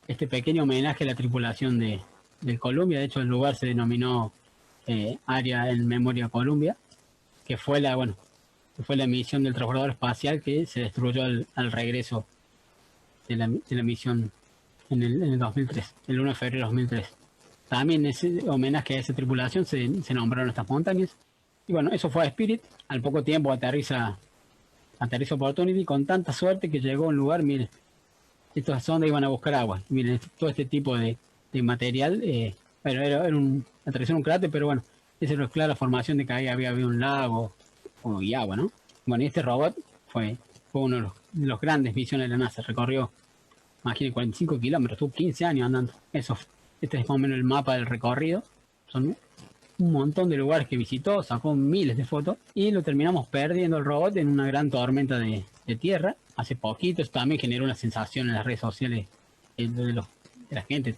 este pequeño homenaje a la tripulación del Columbia. De hecho, el lugar se denominó Área en Memoria Columbia, que fue la misión del transbordador espacial que se destruyó al regreso de la misión en el 2003, el 1 de febrero de 2003. También en ese homenaje a esa tripulación se nombraron estas montañas. Y bueno, eso fue a Spirit. Al poco tiempo aterriza Opportunity con tanta suerte que llegó a un lugar, miren, estas sondas iban a buscar agua. Miren, todo este tipo de material, aterrizó en un cráter, pero bueno, esa era clara formación de que ahí había un lago y agua, ¿no? Bueno, y este robot fue uno de los grandes misiones de la NASA. Recorrió, imagínense, 45 kilómetros, estuvo 15 años andando. Este es más o menos el mapa del recorrido. Son un montón de lugares que visitó, sacó miles de fotos y lo terminamos perdiendo el robot en una gran tormenta de tierra. Hace poquito esto también generó una sensación en las redes sociales de la gente.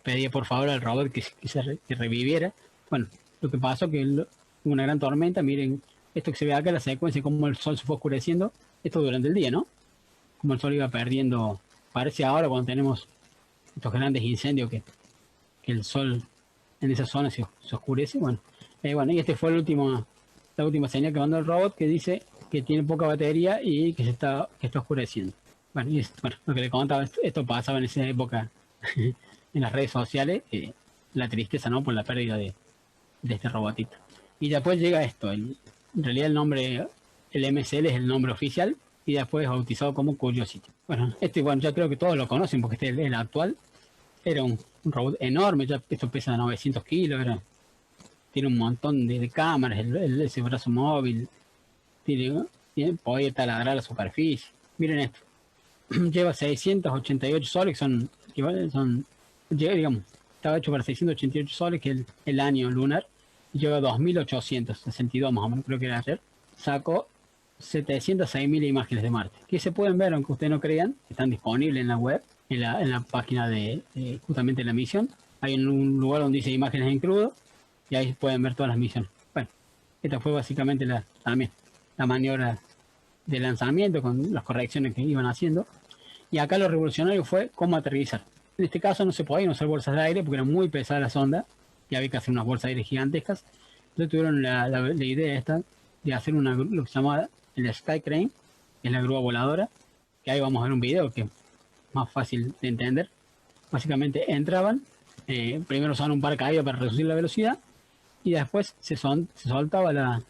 Pedía por favor al robot que reviviera. Bueno, lo que pasó que hubo una gran tormenta. Miren esto que se ve acá, la secuencia, como el sol se fue oscureciendo. Esto durante el día, ¿no? Como el sol iba perdiendo. Parece ahora cuando tenemos estos grandes incendios que el sol en esa zona se oscurece. Bueno, y este fue la última señal que mandó el robot, que dice que tiene poca batería y que está oscureciendo. Bueno, lo que le contaba, esto pasaba en esa época en las redes sociales, la tristeza, ¿no? Por la pérdida de este robotito. Y después llega esto, en realidad el MSL es el nombre oficial y después bautizado como Curiosity. Bueno, ya creo que todos lo conocen porque este es el actual. Era un robot enorme, ya esto pesa 900 kilos, tiene un montón de cámaras, ese brazo móvil, puede taladrar a la superficie. Miren esto, lleva 688 soles, estaba hecho para 688 soles, que es el año lunar, y lleva 2862 más o menos, creo que era ayer. Sacó 706.000 imágenes de Marte, que se pueden ver, aunque ustedes no crean, están disponibles en la web, en la página de justamente la misión. Hay un lugar donde dice imágenes en crudo y ahí pueden ver todas las misiones. Bueno, esta fue básicamente también la maniobra de lanzamiento con las correcciones que iban haciendo. Y acá lo revolucionario fue cómo aterrizar. En este caso no se podían usar bolsas de aire porque era muy pesada la sonda y había que hacer unas bolsas de aire gigantescas. Entonces tuvieron la idea esta de hacer lo que se llama el Sky Crane, que es la grúa voladora, que ahí vamos a ver un video que más fácil de entender. Básicamente entraban, primero usaban un paracaídas para reducir la velocidad y después se soltaba la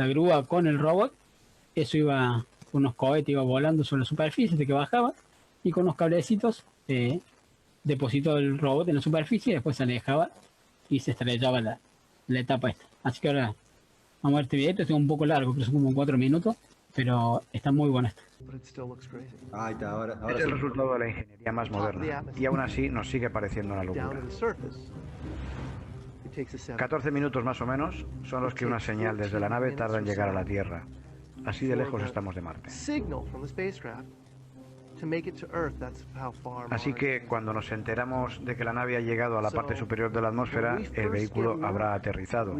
grúa con el robot. Eso iba con unos cohetes, iba volando sobre la superficie de que bajaba y con unos cablecitos depositó el robot en la superficie y después se alejaba y se estrellaba la etapa esta. Así que ahora vamos a ver este video. Este es un poco largo, pero son como 4 minutos, pero está muy bueno esto. Ahí está, ahora Es el resultado de la ingeniería más moderna y aún así nos sigue pareciendo una locura. 14 minutos más o menos son los que una señal desde la nave tarda en llegar a la Tierra. Así de lejos estamos de Marte. Así que cuando nos enteramos de que la nave ha llegado a la parte superior de la atmósfera, el vehículo habrá aterrizado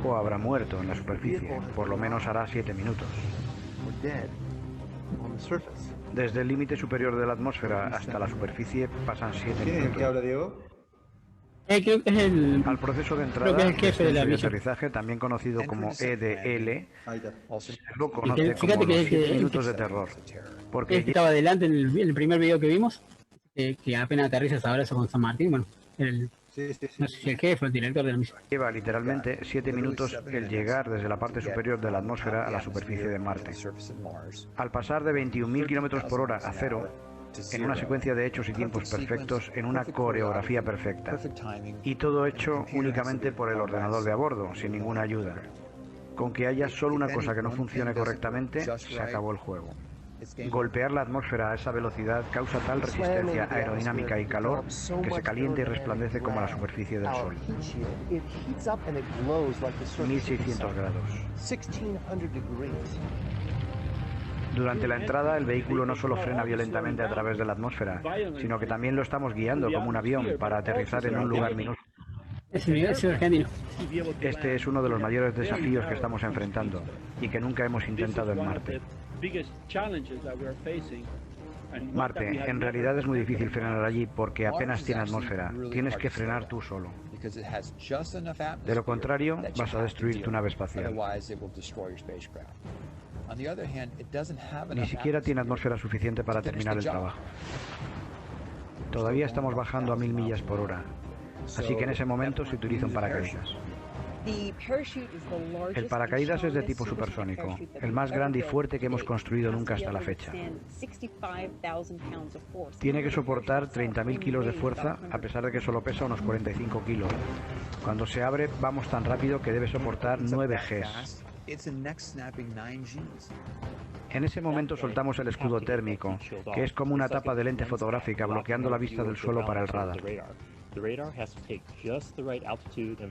o habrá muerto en la superficie. Por lo menos hará 7 minutos. Desde el límite superior de la atmósfera hasta la superficie pasan 7 minutos. ¿De qué habla Diego? Creo que es Al proceso de entrada, el jefe de la misión. aterrizaje, también conocido como EDL, Ahí está. se lo conoce Fíjate como que- los 7 que- minutos de terror. Porque estaba adelante en el primer video que vimos, que apenas aterriza ahora eso con San Martín. Bueno, Sí. no sé si el jefe o el director de la misión. lleva literalmente 7 minutos el llegar desde la parte superior de la atmósfera a la superficie de Marte. Al pasar de 21.000 km por hora a cero, en una secuencia de hechos y tiempos perfectos, en una coreografía perfecta. Y todo hecho únicamente por el ordenador de a bordo, sin ninguna ayuda. Con que haya solo una cosa que no funcione correctamente, se acabó el juego. Golpear la atmósfera a esa velocidad causa tal resistencia aerodinámica y calor que se calienta y resplandece como la superficie del Sol. 1600 grados. Durante la entrada, el vehículo no solo frena violentamente a través de la atmósfera, sino que también lo estamos guiando como un avión para aterrizar en un lugar minúsculo. Ese es argentino. Este es uno de los mayores desafíos que estamos enfrentando y que nunca hemos intentado en Marte. Marte, en realidad es muy difícil frenar allí porque apenas tiene atmósfera. Tienes que frenar tú solo. De lo contrario, vas a destruir tu nave espacial. Ni siquiera tiene atmósfera suficiente para terminar el trabajo. Todavía estamos bajando a 1000 millas por hora, así que en ese momento se utiliza un paracaídas. El paracaídas es de tipo supersónico, el más grande y fuerte que hemos construido nunca hasta la fecha. Tiene que soportar 30.000 kilos de fuerza, a pesar de que solo pesa unos 45 kilos. Cuando se abre, vamos tan rápido que debe soportar 9 Gs. En ese momento soltamos el escudo térmico, que es como una tapa de lente fotográfica bloqueando la vista del suelo para el radar.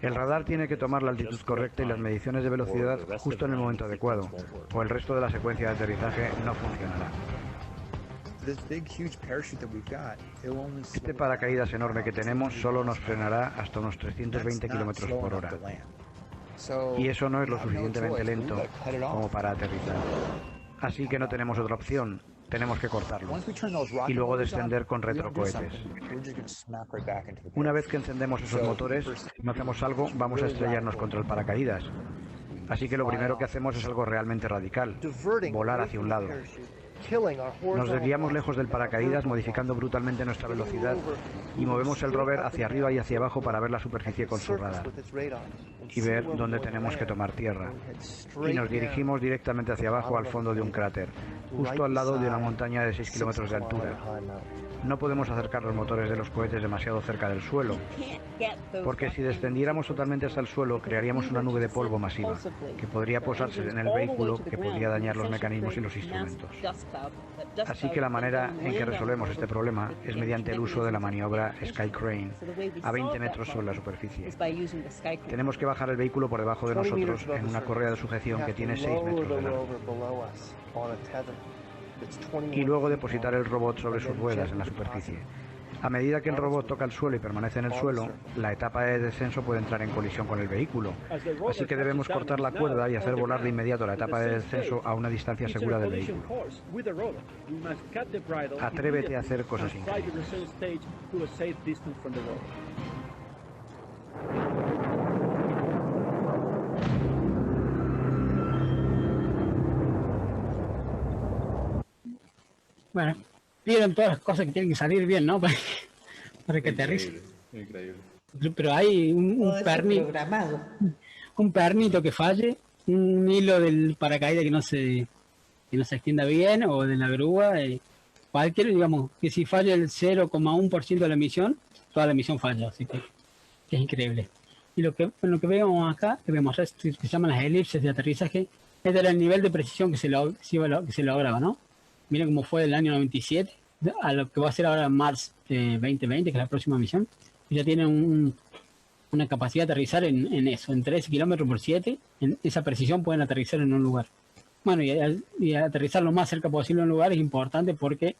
El radar tiene que tomar la altitud correcta y las mediciones de velocidad justo en el momento adecuado, o el resto de la secuencia de aterrizaje no funcionará. Este paracaídas enorme que tenemos solo nos frenará hasta unos 320 kilómetros por hora. Y eso no es lo suficientemente lento como para aterrizar. Así que no tenemos otra opción. Tenemos que cortarlo y luego descender con retrocohetes. Una vez que encendemos esos motores, si no hacemos algo, vamos a estrellarnos contra el paracaídas. Así que lo primero que hacemos es algo realmente radical: volar hacia un lado. Nos desviamos lejos del paracaídas, modificando brutalmente nuestra velocidad, y movemos el rover hacia arriba y hacia abajo para ver la superficie con su radar y ver dónde tenemos que tomar tierra. Y nos dirigimos directamente hacia abajo al fondo de un cráter, justo al lado de una montaña de 6 kilómetros de altura. No podemos acercar los motores de los cohetes demasiado cerca del suelo, porque si descendiéramos totalmente hasta el suelo, crearíamos una nube de polvo masiva, que podría posarse en el vehículo, que podría dañar los mecanismos y los instrumentos. Así que la manera en que resolvemos este problema es mediante el uso de la maniobra Sky Crane, a 20 metros sobre la superficie. Tenemos que bajar el vehículo por debajo de nosotros en una correa de sujeción que tiene 6 metros de largo, y luego depositar el robot sobre sus ruedas en la superficie. A medida que el robot toca el suelo y permanece en el suelo, la etapa de descenso puede entrar en colisión con el vehículo. Así que debemos cortar la cuerda y hacer volar de inmediato la etapa de descenso a una distancia segura del vehículo. Atrévete a hacer cosas increíbles. Bueno, vieron todas las cosas que tienen que salir bien, ¿no? Para que aterrice. Increíble. Pero hay un pernito que falle, un hilo del paracaídas que no se extienda bien, o de la grúa, cualquier, digamos, que si falla el 0,1% de la emisión, toda la emisión falla, así que es increíble. Y lo que vemos acá, que vemos que se llaman las elipses de aterrizaje, este era el nivel de precisión que se lograba, ¿no? Miren cómo fue del año 97 a lo que va a ser ahora Mars 2020, que es la próxima misión. Y ya tienen una capacidad de aterrizar en eso, en 13 kilómetros por 7. En esa precisión pueden aterrizar en un lugar. Bueno, y aterrizar lo más cerca posible en un lugar es importante porque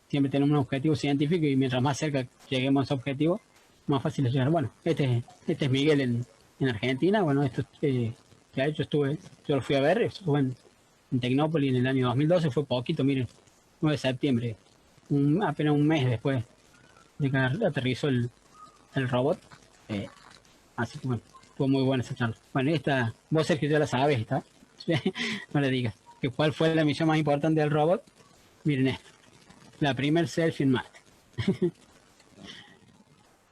siempre tenemos un objetivo científico y mientras más cerca lleguemos a ese objetivo, más fácil es llegar. Bueno, este es Miguel en Argentina. Bueno, esto que ha hecho yo lo fui a ver, estuve en Tecnópolis en el año 2012, fue poquito, miren, 9 de septiembre, apenas un mes después de que aterrizó el robot. Así que bueno, fue muy buena esa charla. Bueno, vos Sergio ya la sabes, ¿está? No le digas. ¿Cuál fue la misión más importante del robot? Miren esto, la primer selfie en Marte.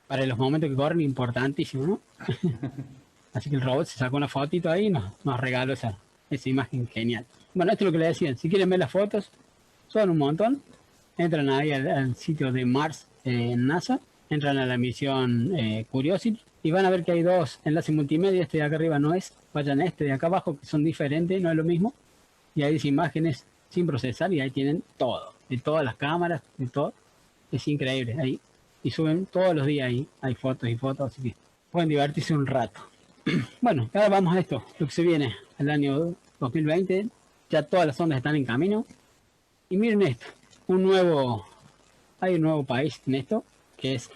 Para los momentos que corren, importantísimo, ¿no? Así que el robot se sacó una fotito ahí y nos regaló esa imagen genial. Bueno, esto es lo que le decían. Si quieren ver las fotos, son un montón. Entran ahí al sitio de Mars en NASA, entran a la misión Curiosity y van a ver que hay dos enlaces multimedia. Este de acá arriba no es, vayan a este de acá abajo, que son diferentes, no es lo mismo. Y ahí dice imágenes sin procesar y ahí tienen todo, de todas las cámaras, de todo. Es increíble ahí. Y suben todos los días ahí, hay fotos y fotos, así que pueden divertirse un rato. Bueno, ahora vamos a esto, lo que se viene al año 2020. Ya todas las ondas están en camino. Y miren esto, hay un nuevo país en esto, que es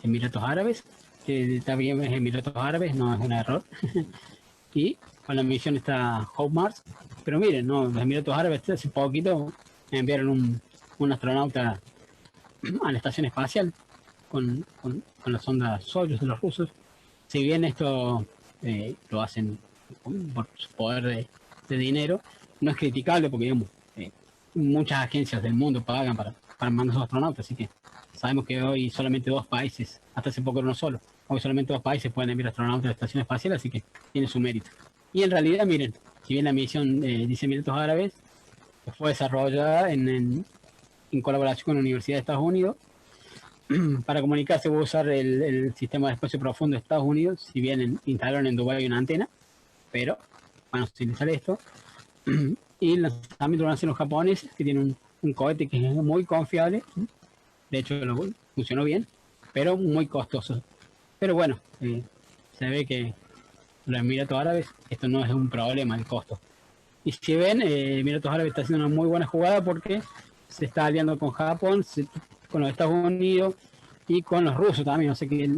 Emiratos Árabes, que también es Emiratos Árabes, no es un error. Y con la misión está Hope Mars. Pero miren, ¿no? Los Emiratos Árabes hace poquito enviaron un astronauta a la estación espacial con la sonda Soyuz de los rusos. Si bien esto lo hacen por su poder de dinero, no es criticable porque, digamos, muchas agencias del mundo pagan para mandar a sus astronautas, así que sabemos que hoy solamente 2 países, hasta hace poco era uno solo, hoy solamente 2 países pueden enviar astronautas a la estación espacial, así que tiene su mérito. Y en realidad, miren, si bien la misión dice Emiratos Árabes, fue desarrollada en colaboración con la Universidad de Estados Unidos. Para comunicarse voy a usar el sistema de espacio profundo de Estados Unidos, si bien instalaron en Dubái una antena, pero van a utilizar esto. Y el lanzamiento lo van a hacer los japoneses, que tienen un cohete que es muy confiable, de hecho funcionó bien, pero muy costoso. Pero bueno, se ve que los Emiratos Árabes, esto no es un problema, el costo. Y si ven, Emiratos Árabes está haciendo una muy buena jugada porque se está aliando con Japón, con los Estados Unidos y con los rusos también. O sea que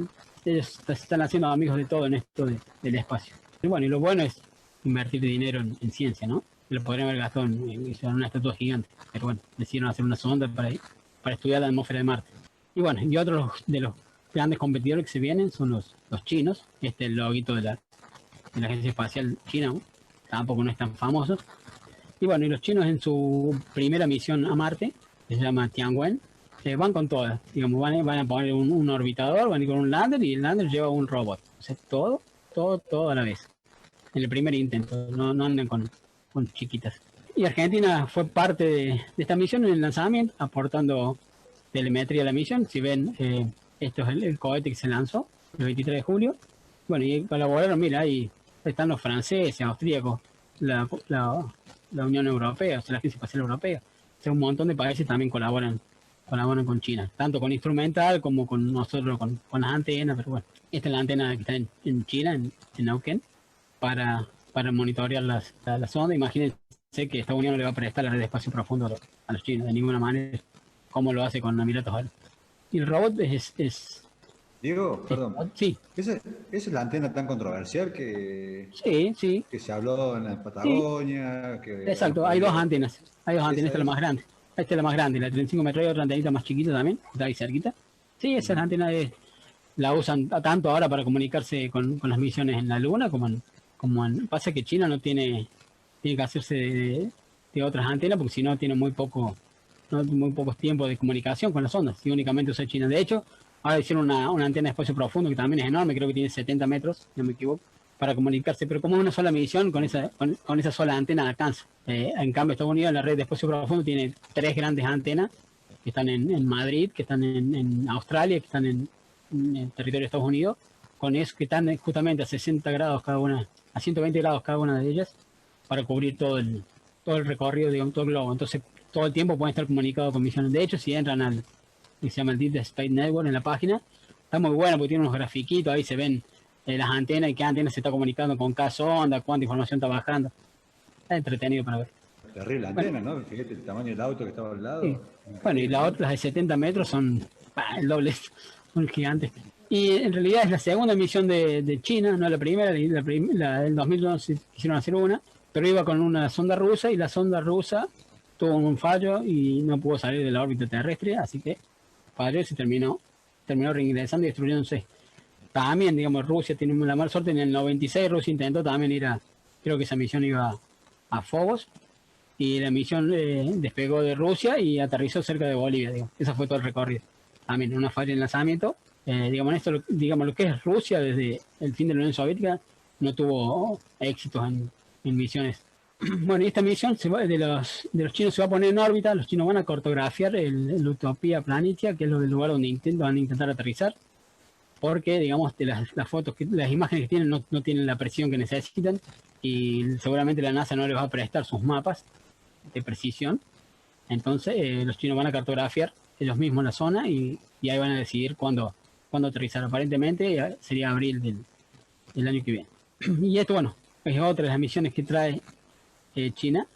ellos se están haciendo amigos de todo en esto del espacio. Y bueno, y lo bueno es invertir dinero en ciencia, ¿no? Lo podrían haber gastado en una estatua gigante. Pero bueno, decidieron hacer una sonda para estudiar la atmósfera de Marte. Y bueno, y otros de los grandes competidores que se vienen son los chinos. El loguito de la Agencia Espacial China, ¿no? Tampoco no es tan famoso. Y bueno, y los chinos en su primera misión a Marte, que se llama Tianwen, van con todas. Digamos, van a poner un orbitador, van a ir con un lander y el lander lleva un robot. O sea, todo a la vez. En el primer intento, no andan con chiquitas. Y Argentina fue parte de esta misión en el lanzamiento, aportando telemetría a la misión. Si ven, esto es el cohete que se lanzó el 23 de julio. Bueno, y colaboraron, mira, ahí están los franceses, austríacos, la Unión Europea, o sea, la Agencia Espacial Europea. O sea, un montón de países también colaboran con China, tanto con instrumental como con nosotros, con las antenas. Pero bueno, esta es la antena que está en China, en Neuquén, para monitorear la sonda. Imagínense que Estados Unidos no le va a prestar la red de espacio profundo a los chinos de ninguna manera, como lo hace con Emiratos Árabes. Y el robot es Diego, perdón. Sí. ¿Esa es la antena tan controversial que Sí. se habló en la Patagonia? Sí. Exacto, hay 2 antenas. Esta es la más grande. Esta es la más grande, la de 35 metros, y otra antenita más chiquita también, está ahí cerquita. Sí, esa antena la usan tanto ahora para comunicarse con las misiones en la Luna, pasa que China no tiene que hacerse de otras antenas, porque si no tiene muy pocos tiempos de comunicación con las ondas, si únicamente usa China. De hecho, ahora hicieron una antena de espacio profundo que también es enorme, creo que tiene 70 metros, no me equivoco, para comunicarse, pero como es una sola misión, con esa sola antena alcanza. En cambio, Estados Unidos, la red de espacio profundo, tiene 3 grandes antenas que están en Madrid, que están en Australia, que están en el territorio de Estados Unidos, con eso, que están justamente a 60 grados cada una, a 120 grados cada una de ellas, para cubrir todo el recorrido, digamos, todo el globo. Entonces, todo el tiempo pueden estar comunicados con misiones. De hecho, si entran al que se llama el Deep Space Network en la página, está muy bueno porque tiene unos grafiquitos, ahí se ven las antenas y qué antena se está comunicando con cada sonda, cuánta información está bajando. Está entretenido para ver. Terrible antena, ¿no? Fíjate el tamaño del auto que estaba al lado. Sí. Bueno, y las de 70 metros son el doble, son gigantes. Y en realidad es la segunda misión de China, no la primera. La del 2011 quisieron hacer una, pero iba con una sonda rusa, y la sonda rusa tuvo un fallo y no pudo salir de la órbita terrestre, así que falló y se terminó reingresando y destruyéndose. También, digamos, Rusia tiene la mala suerte. En el 96 Rusia intentó también creo que esa misión iba a Phobos, y la misión despegó de Rusia y aterrizó cerca de Bolivia, digamos. Ese fue todo el recorrido. También una falla en lanzamiento. Digamos, lo que es Rusia desde el fin de la Unión Soviética no tuvo éxitos en misiones. Bueno, y esta misión de los chinos se va a poner en órbita. Los chinos van a cartografiar el Utopia Planitia, que es el lugar donde van a intentar aterrizar, porque, digamos, las fotos, las imágenes que tienen no tienen la presión que necesitan, y seguramente la NASA no les va a prestar sus mapas de precisión. Entonces los chinos van a cartografiar ellos mismos la zona, y ahí van a decidir cuándo aterrizar. Aparentemente sería abril del año que viene. Y esto, bueno, es otra de las misiones que trae China.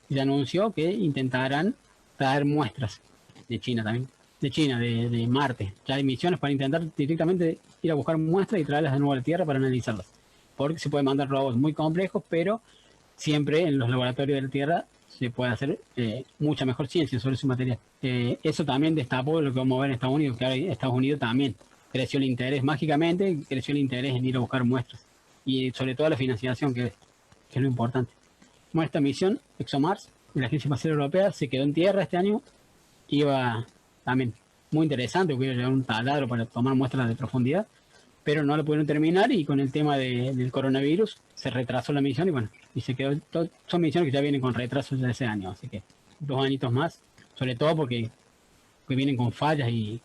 Ya anunció que intentarán traer muestras de China también, de Marte. Ya hay misiones para intentar directamente ir a buscar muestras y traerlas de nuevo a la Tierra para analizarlas, porque se pueden mandar robots muy complejos, pero siempre en los laboratorios de la Tierra se puede hacer mucha mejor ciencia sobre su material. Eso también destapó lo que vamos a ver en Estados Unidos, que ahora Estados Unidos también creció el interés, mágicamente creció el interés en ir a buscar muestras. Y sobre todo la financiación, que es lo importante. Bueno, esta misión, ExoMars, de la Agencia Espacial Europea, se quedó en tierra este año. Iba también muy interesante, porque iba a llevar un taladro para tomar muestras de profundidad, pero no lo pudieron terminar y con el tema del coronavirus se retrasó la misión y bueno, y se quedó. Son misiones que ya vienen con retrasos de ese año, así que 2 añitos más, sobre todo porque vienen con fallas y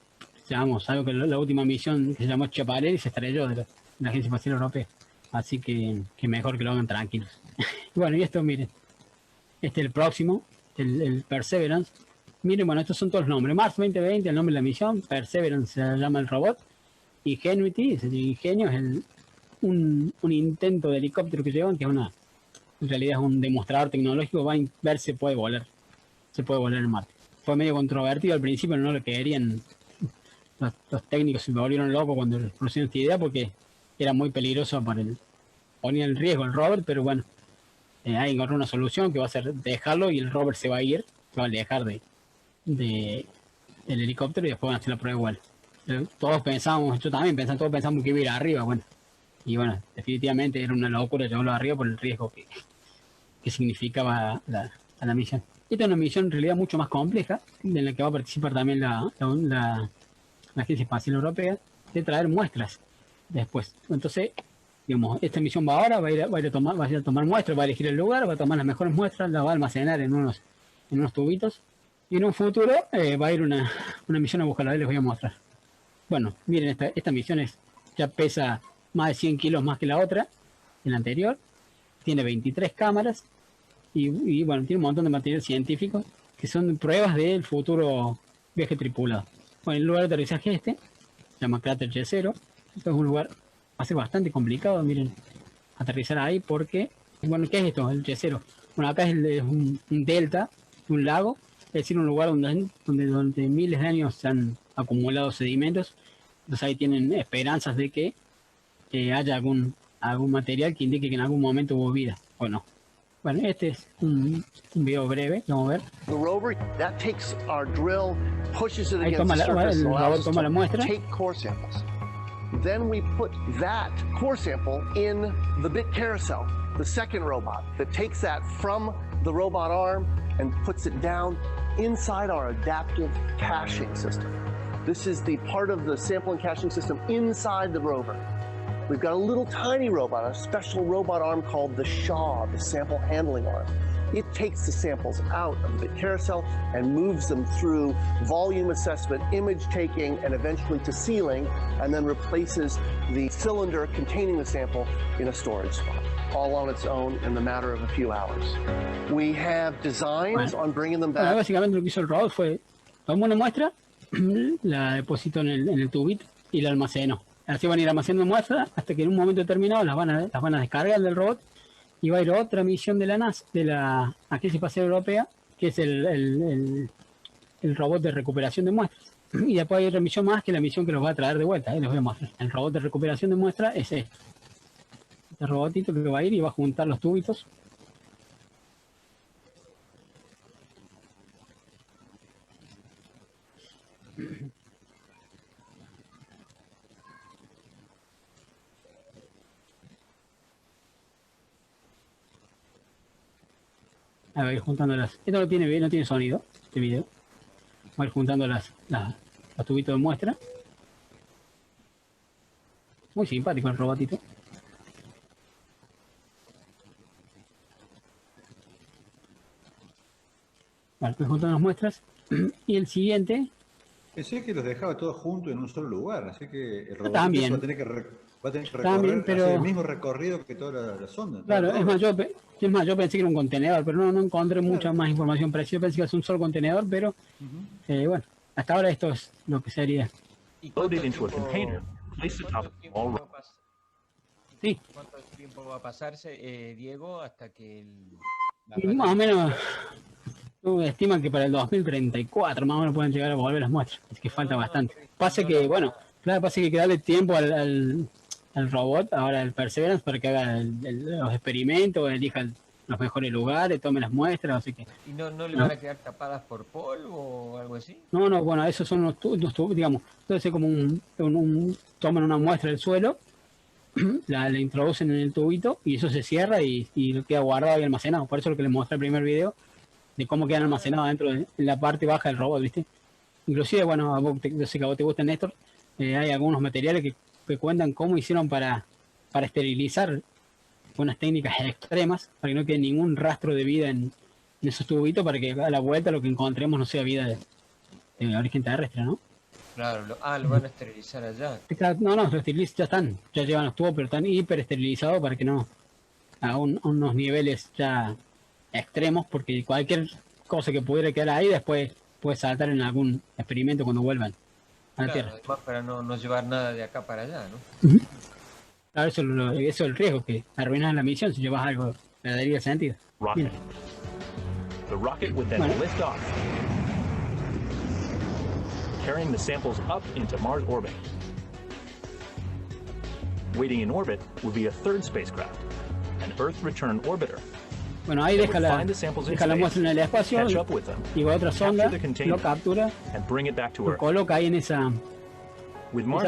digamos, algo que la última misión que se llamó Chaparelli se estrelló de la Agencia Espacial Europea, así que mejor que lo hagan tranquilos. Bueno, y esto, miren, este es el próximo, el Perseverance. Miren, bueno, estos son todos los nombres. Mars 2020, el nombre de la misión. Perseverance se llama el robot. Ingenuity, es el ingenio, es un intento de helicóptero que llevan, que es en realidad es un demostrador tecnológico, va a ver si se puede volar en Marte. Fue medio controvertido al principio, no lo querían, los técnicos se volvieron locos cuando pusieron esta idea porque era muy peligroso ponía en riesgo el rover, pero bueno, hay encontró una solución que va a ser dejarlo y el rover se va a ir, se va a alejar del helicóptero y después van a hacer la prueba igual. Todos pensábamos, yo también pensaba, todos pensamos que iba a ir arriba, bueno, y bueno, definitivamente era una locura llevarlo arriba por el riesgo que significaba la misión. Esta es una misión en realidad mucho más compleja, en la que va a participar también la Agencia Espacial Europea, de traer muestras después. Entonces, digamos, esta misión va ahora, va a ir a tomar muestras, va a elegir el lugar, va a tomar las mejores muestras, las va a almacenar en unos tubitos, y en un futuro va a ir una misión a buscarla, les voy a mostrar. Bueno, miren, esta misión ya pesa más de 100 kilos más que la otra, en la anterior, tiene 23 cámaras, y bueno, tiene un montón de material científico, que son pruebas del futuro viaje tripulado. Bueno, el lugar de aterrizaje se llama Cráter Jezero. Esto es un lugar, va a ser bastante complicado, miren, aterrizar ahí porque, bueno, ¿qué es esto? El Jezero. Bueno, acá es un delta, un lago, es decir, un lugar donde miles de años se han acumulado sedimentos. Entonces ahí tienen esperanzas de que haya algún material que indique que en algún momento hubo vida, o no. Bueno, este es un video breve, vamos a ver. The rover that takes our drill, pushes it Ahí against the surface, el allows robot us toma la to muestra. take core samples. Then we put that core sample in the bit carousel, the second robot that takes that from the robot arm and puts it down inside our adaptive caching system. This is the part of the sample and caching system inside the rover. We've got a little tiny robot, a special robot arm called the SHAW, the sample handling arm. It takes the samples out of the carousel and moves them through volume assessment, image taking, and eventually to sealing, and then replaces the cylinder containing the sample in a storage spot, all on its own in the matter of a few hours. We have designs on bringing them Bueno, back. básicamente lo que hizo el robot fue tomó una muestra, la depositó en el tubito y la almacenó. Así van a ir almacenando muestras hasta que en un momento determinado las van a descargar del robot y va a ir otra misión de la NASA, de la Agencia Espacial Europea, que es el robot de recuperación de muestras. Y después hay otra misión más, que es la misión que los va a traer de vuelta. Les voy a mostrar. El robot de recuperación de muestras es este robotito que va a ir y va a juntar los tubitos. A ver, juntando esto no tiene sonido, este video. Voy a ir juntando los tubitos de muestra. Muy simpático el robotito. Vale, estoy juntando las muestras. Y el siguiente. Pensé que los dejaba todos juntos en un solo lugar, así que el robot También. va a tener que recorrer También, pero hacer el mismo recorrido que toda la sonda. Claro, es más, yo pensé que era un contenedor, pero no encontré mucha más información precisa. Yo pensé que es un solo contenedor, pero bueno, hasta ahora esto es lo que sería. Loaded into a container, placed atop a small rock. Sí, ¿Cuánto tiempo va a pasarse, Diego, hasta que y más o menos estiman que para el 2034 más o menos pueden llegar a volver las muestras, así que falta bastante. Pasa que, bueno, claro, pasa que hay que darle tiempo al robot, ahora el Perseverance, para que haga los experimentos, elija los mejores lugares, tome las muestras, así que... ¿Y no le van a quedar tapadas por polvo o algo así? No, bueno, esos son unos tubos, digamos, entonces como toman una muestra del suelo, la introducen en el tubito y eso se cierra y queda guardado y almacenado. Por eso es lo que les mostré el primer video, de cómo quedan almacenados dentro en la parte baja del robot, ¿viste? Inclusive, bueno, yo sé que a vos te gusta, Néstor, hay algunos materiales que cuentan cómo hicieron para esterilizar unas técnicas extremas, para que no quede ningún rastro de vida en esos tubitos, para que a la vuelta lo que encontremos no sea vida de origen terrestre, ¿no? Claro, lo van a esterilizar allá. No, los esterilizan, ya llevan los tubos, pero están hiper esterilizados para que no a unos niveles ya extremos, porque cualquier cosa que pudiera quedar ahí después puede saltar en algún experimento cuando vuelvan a la Tierra. Además para no llevar nada de acá para allá, ¿no? Claro, eso es el riesgo, que arruinas la misión si llevas algo que le daría sentido. Rocket. The rocket would then lift off, carrying the samples up into Mars orbit. Waiting in orbit would be a third spacecraft, an Earth return orbiter. Bueno, ahí deja la muestra en el espacio y va otra sonda, lo captura, lo coloca ahí en esa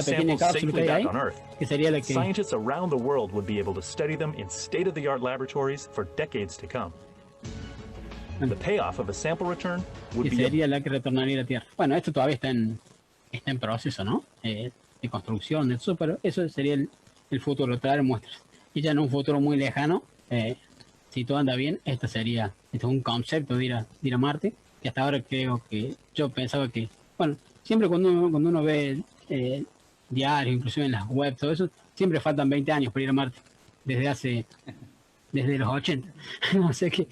pequeña cápsula que hay ahí, que sería la que... Scientists around the world would be able to study them in state-of-the-art laboratories for decades to come. The payoff of a sample return would que be sería la que retornaría a la Tierra. Bueno, esto todavía está en proceso, ¿no? De construcción, de eso, pero eso sería el futuro, traer muestras. Y ya en un futuro muy lejano, si todo anda bien, esto es un concepto de ir a Marte, que hasta ahora yo pensaba que, bueno, siempre cuando uno ve diarios, inclusive en las webs, todo eso, siempre faltan 20 años para ir a Marte, desde los 80. No sé qué.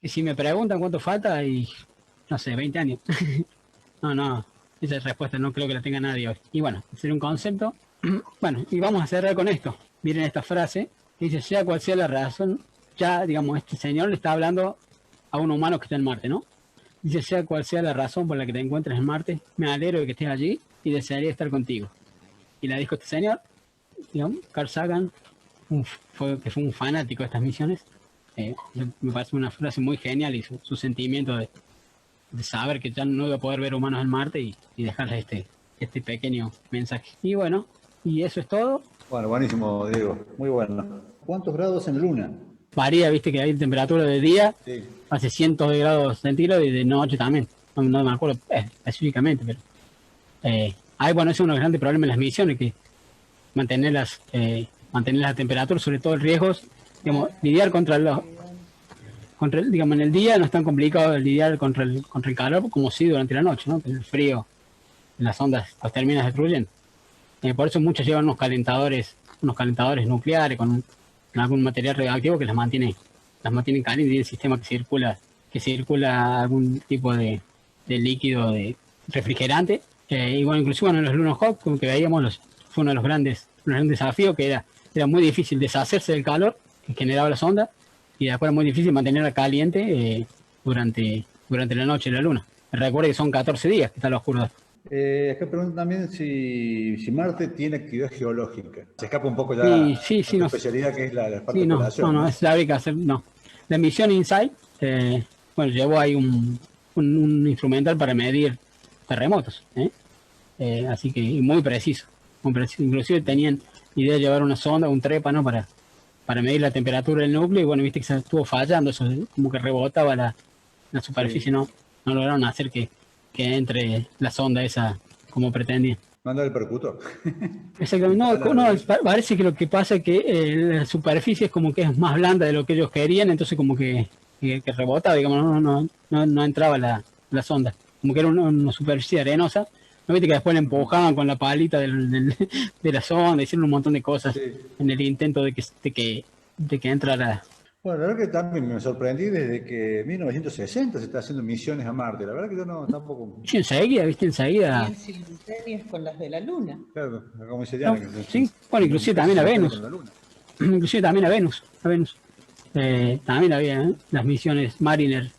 Y si me preguntan cuánto falta, y no sé, 20 años. No, esa respuesta no creo que la tenga nadie hoy. Y bueno, sería un concepto. Bueno, y vamos a cerrar con esto. Miren esta frase, que dice, sea cual sea la razón, ya, digamos, este señor le está hablando a un humano que está en Marte, ¿no? Dice, sea cual sea la razón por la que te encuentres en Marte, me alegro de que estés allí y desearía estar contigo. Y la dijo este señor, digamos, Carl Sagan, que fue un fanático de estas misiones. Me parece una frase muy genial y su sentimiento de saber que ya no iba a poder ver humanos en Marte y dejarles este pequeño mensaje. Y bueno, y eso es todo. Bueno, buenísimo, Diego, muy bueno. ¿Cuántos grados en la Luna? Varía, viste que hay temperatura de día, Sí. hace cientos de grados centígrados y de noche también. No me acuerdo específicamente, pero bueno, ese es uno de los grandes problemas en las misiones, que mantener la temperatura, sobre todo el riesgo, digamos, lidiar digamos, en el día no es tan complicado lidiar contra el calor como sí durante la noche, ¿no? Que el frío en las ondas los termina destruyendo. Por eso muchos llevan unos calentadores nucleares con algún material radioactivo que las mantiene calientes, y el sistema que circula algún tipo de líquido de refrigerante. Y bueno, inclusive en los Lunokhod, como que veíamos, fue uno de los grandes desafíos, que era muy difícil deshacerse del calor que generaba la sonda, y después era muy difícil mantenerla caliente durante la noche de la Luna. Recuerda que son 14 días que está la oscuridad. Acá preguntan también si Marte tiene actividad geológica. Se escapa un poco ya Sí, la especialidad que es la parte de exploración. No, es la única. No. La misión InSight, llevó ahí un instrumental para medir terremotos. Así que muy preciso. Inclusive tenían idea de llevar una sonda, un trépano para medir la temperatura del núcleo, y bueno, viste que se estuvo fallando, eso como que rebotaba la superficie, sí. No lograron hacer que entre la sonda esa como pretendían. Manda el percutor. Exactamente, parece que lo que pasa es que la superficie es como que es más blanda de lo que ellos querían, entonces como que rebotaba, digamos, no entraba la sonda, como que era una superficie arenosa. ¿No viste que después le empujaban con la palita de la sonda, hicieron un montón de cosas, sí, en el intento de que entrara? Bueno, la verdad que también me sorprendí desde que en 1960 se está haciendo misiones a Marte. La verdad que yo tampoco... Sí, enseguida. Y en simultáneas con las de la Luna. Claro, como se llama. Sí, bueno, inclusive también a Venus. Inclusive también a Venus. También había las misiones Mariner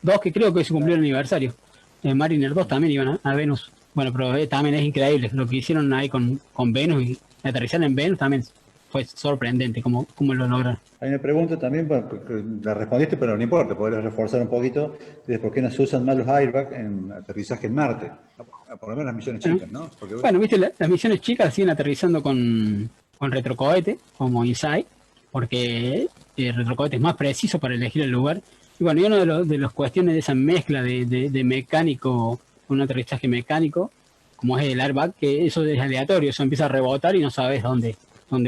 2, que creo que hoy se cumplió el aniversario. Mariner 2 también iban a Venus. Bueno, pero también es increíble lo que hicieron ahí con Venus, y aterrizar en Venus también fue sorprendente cómo lo lograron. Hay una pregunta también, bueno, la respondiste, pero no importa, podrías reforzar un poquito, de por qué no se usan más los airbags en aterrizaje en Marte. Por lo menos las misiones chicas, ¿no? Porque, bueno, viste, las misiones chicas siguen aterrizando con retrocohete, como InSight, porque el retrocohete es más preciso para elegir el lugar. Y bueno, y una de las cuestiones de esa mezcla de mecánico, un aterrizaje mecánico, como es el airbag, que eso es aleatorio, eso empieza a rebotar y no sabes dónde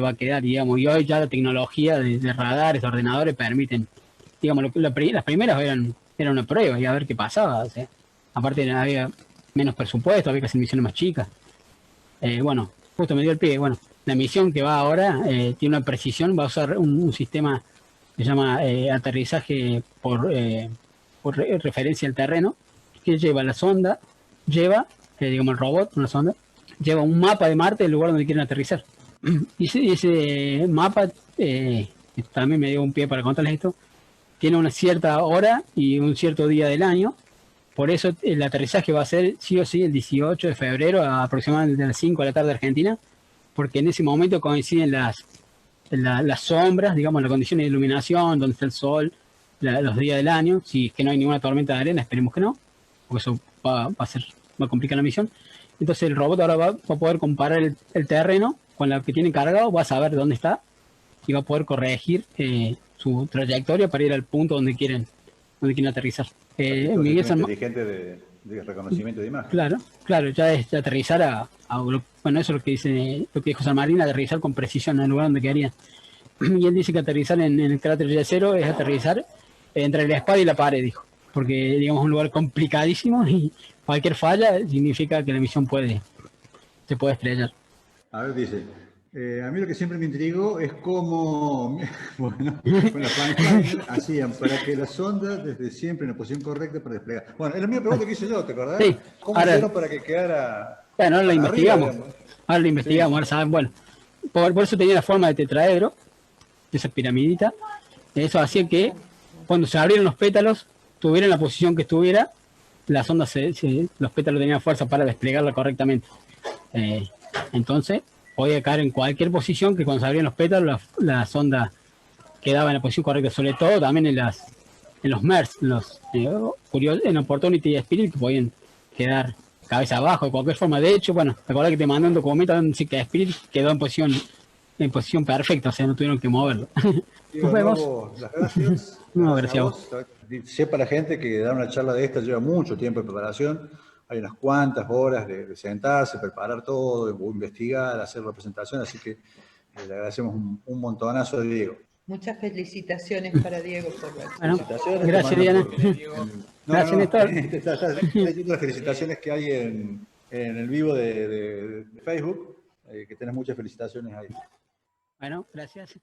va a quedar, digamos. Y hoy ya la tecnología de radares, de ordenadores permiten, digamos, las primeras eran una prueba y a ver qué pasaba. O sea, aparte había menos presupuesto, había que hacer misiones más chicas. Bueno, justo me dio el pie. Bueno, la misión que va ahora tiene una precisión, va a usar un sistema que se llama aterrizaje por referencia al terreno, que lleva la sonda, digamos el robot, una sonda, lleva un mapa de Marte del lugar donde quieren aterrizar. Y ese mapa, también me dio un pie para contarles esto, tiene una cierta hora y un cierto día del año. Por eso el aterrizaje va a ser sí o sí el 18 de febrero, aproximadamente a las 5 de la tarde Argentina, porque en ese momento coinciden las sombras, digamos, las condiciones de iluminación, donde está el sol, los días del año. Si es que no hay ninguna tormenta de arena, esperemos que no, porque eso va a complicar la misión. Entonces el robot ahora va a poder comparar el terreno con la que tiene cargado, va a saber dónde está y va a poder corregir su trayectoria para ir al punto donde quieren aterrizar. Miguel inteligente de reconocimiento de imagen. Claro, ya es aterrizar bueno, eso es lo que dijo San Martín, aterrizar con precisión en el lugar donde quería. Y él dice que aterrizar en el cráter Y0 es aterrizar entre la espada y la pared, dijo, porque digamos es un lugar complicadísimo y cualquier falla significa que la misión se puede estrellar. A ver, dice, a mí lo que siempre me intrigó es cómo, bueno, con la Pathfinder hacían para que la sonda desde siempre en la posición correcta para desplegar. Bueno, es la misma pregunta que hice yo, ¿te acordás? Sí. ¿Cómo hicieron para que quedara? Bueno, ahora la investigamos. Arriba, Ahora la investigamos, ahora saben, bueno, por eso tenía la forma de tetraedro, esa piramidita. Eso hacía que cuando se abrieron los pétalos, tuviera la posición que estuviera, la sonda los pétalos tenían fuerza para desplegarla correctamente. Entonces, podía caer en cualquier posición, que cuando se abrían los pétalos, la sonda quedaba en la posición correcta, sobre todo también en los MERS, en Opportunity y Spirit, que podían quedar cabeza abajo de cualquier forma. De hecho, bueno, te acuerdas que te mandé un documento donde dice que Spirit quedó en posición perfecta, o sea, no tuvieron que moverlo. Nos vemos. Las gracias. No, gracias a vos. Sepa la gente que dar una charla de esta lleva mucho tiempo de preparación. Hay unas cuantas horas de sentarse, preparar todo, investigar, hacer la presentación, así que le agradecemos un montonazo a Diego. Muchas felicitaciones para Diego por la Felicitaciones. Gracias, Diana. Gracias, Néstor. Está diciendo las felicitaciones que hay en el vivo de Facebook, que tenés muchas felicitaciones ahí. Bueno, gracias.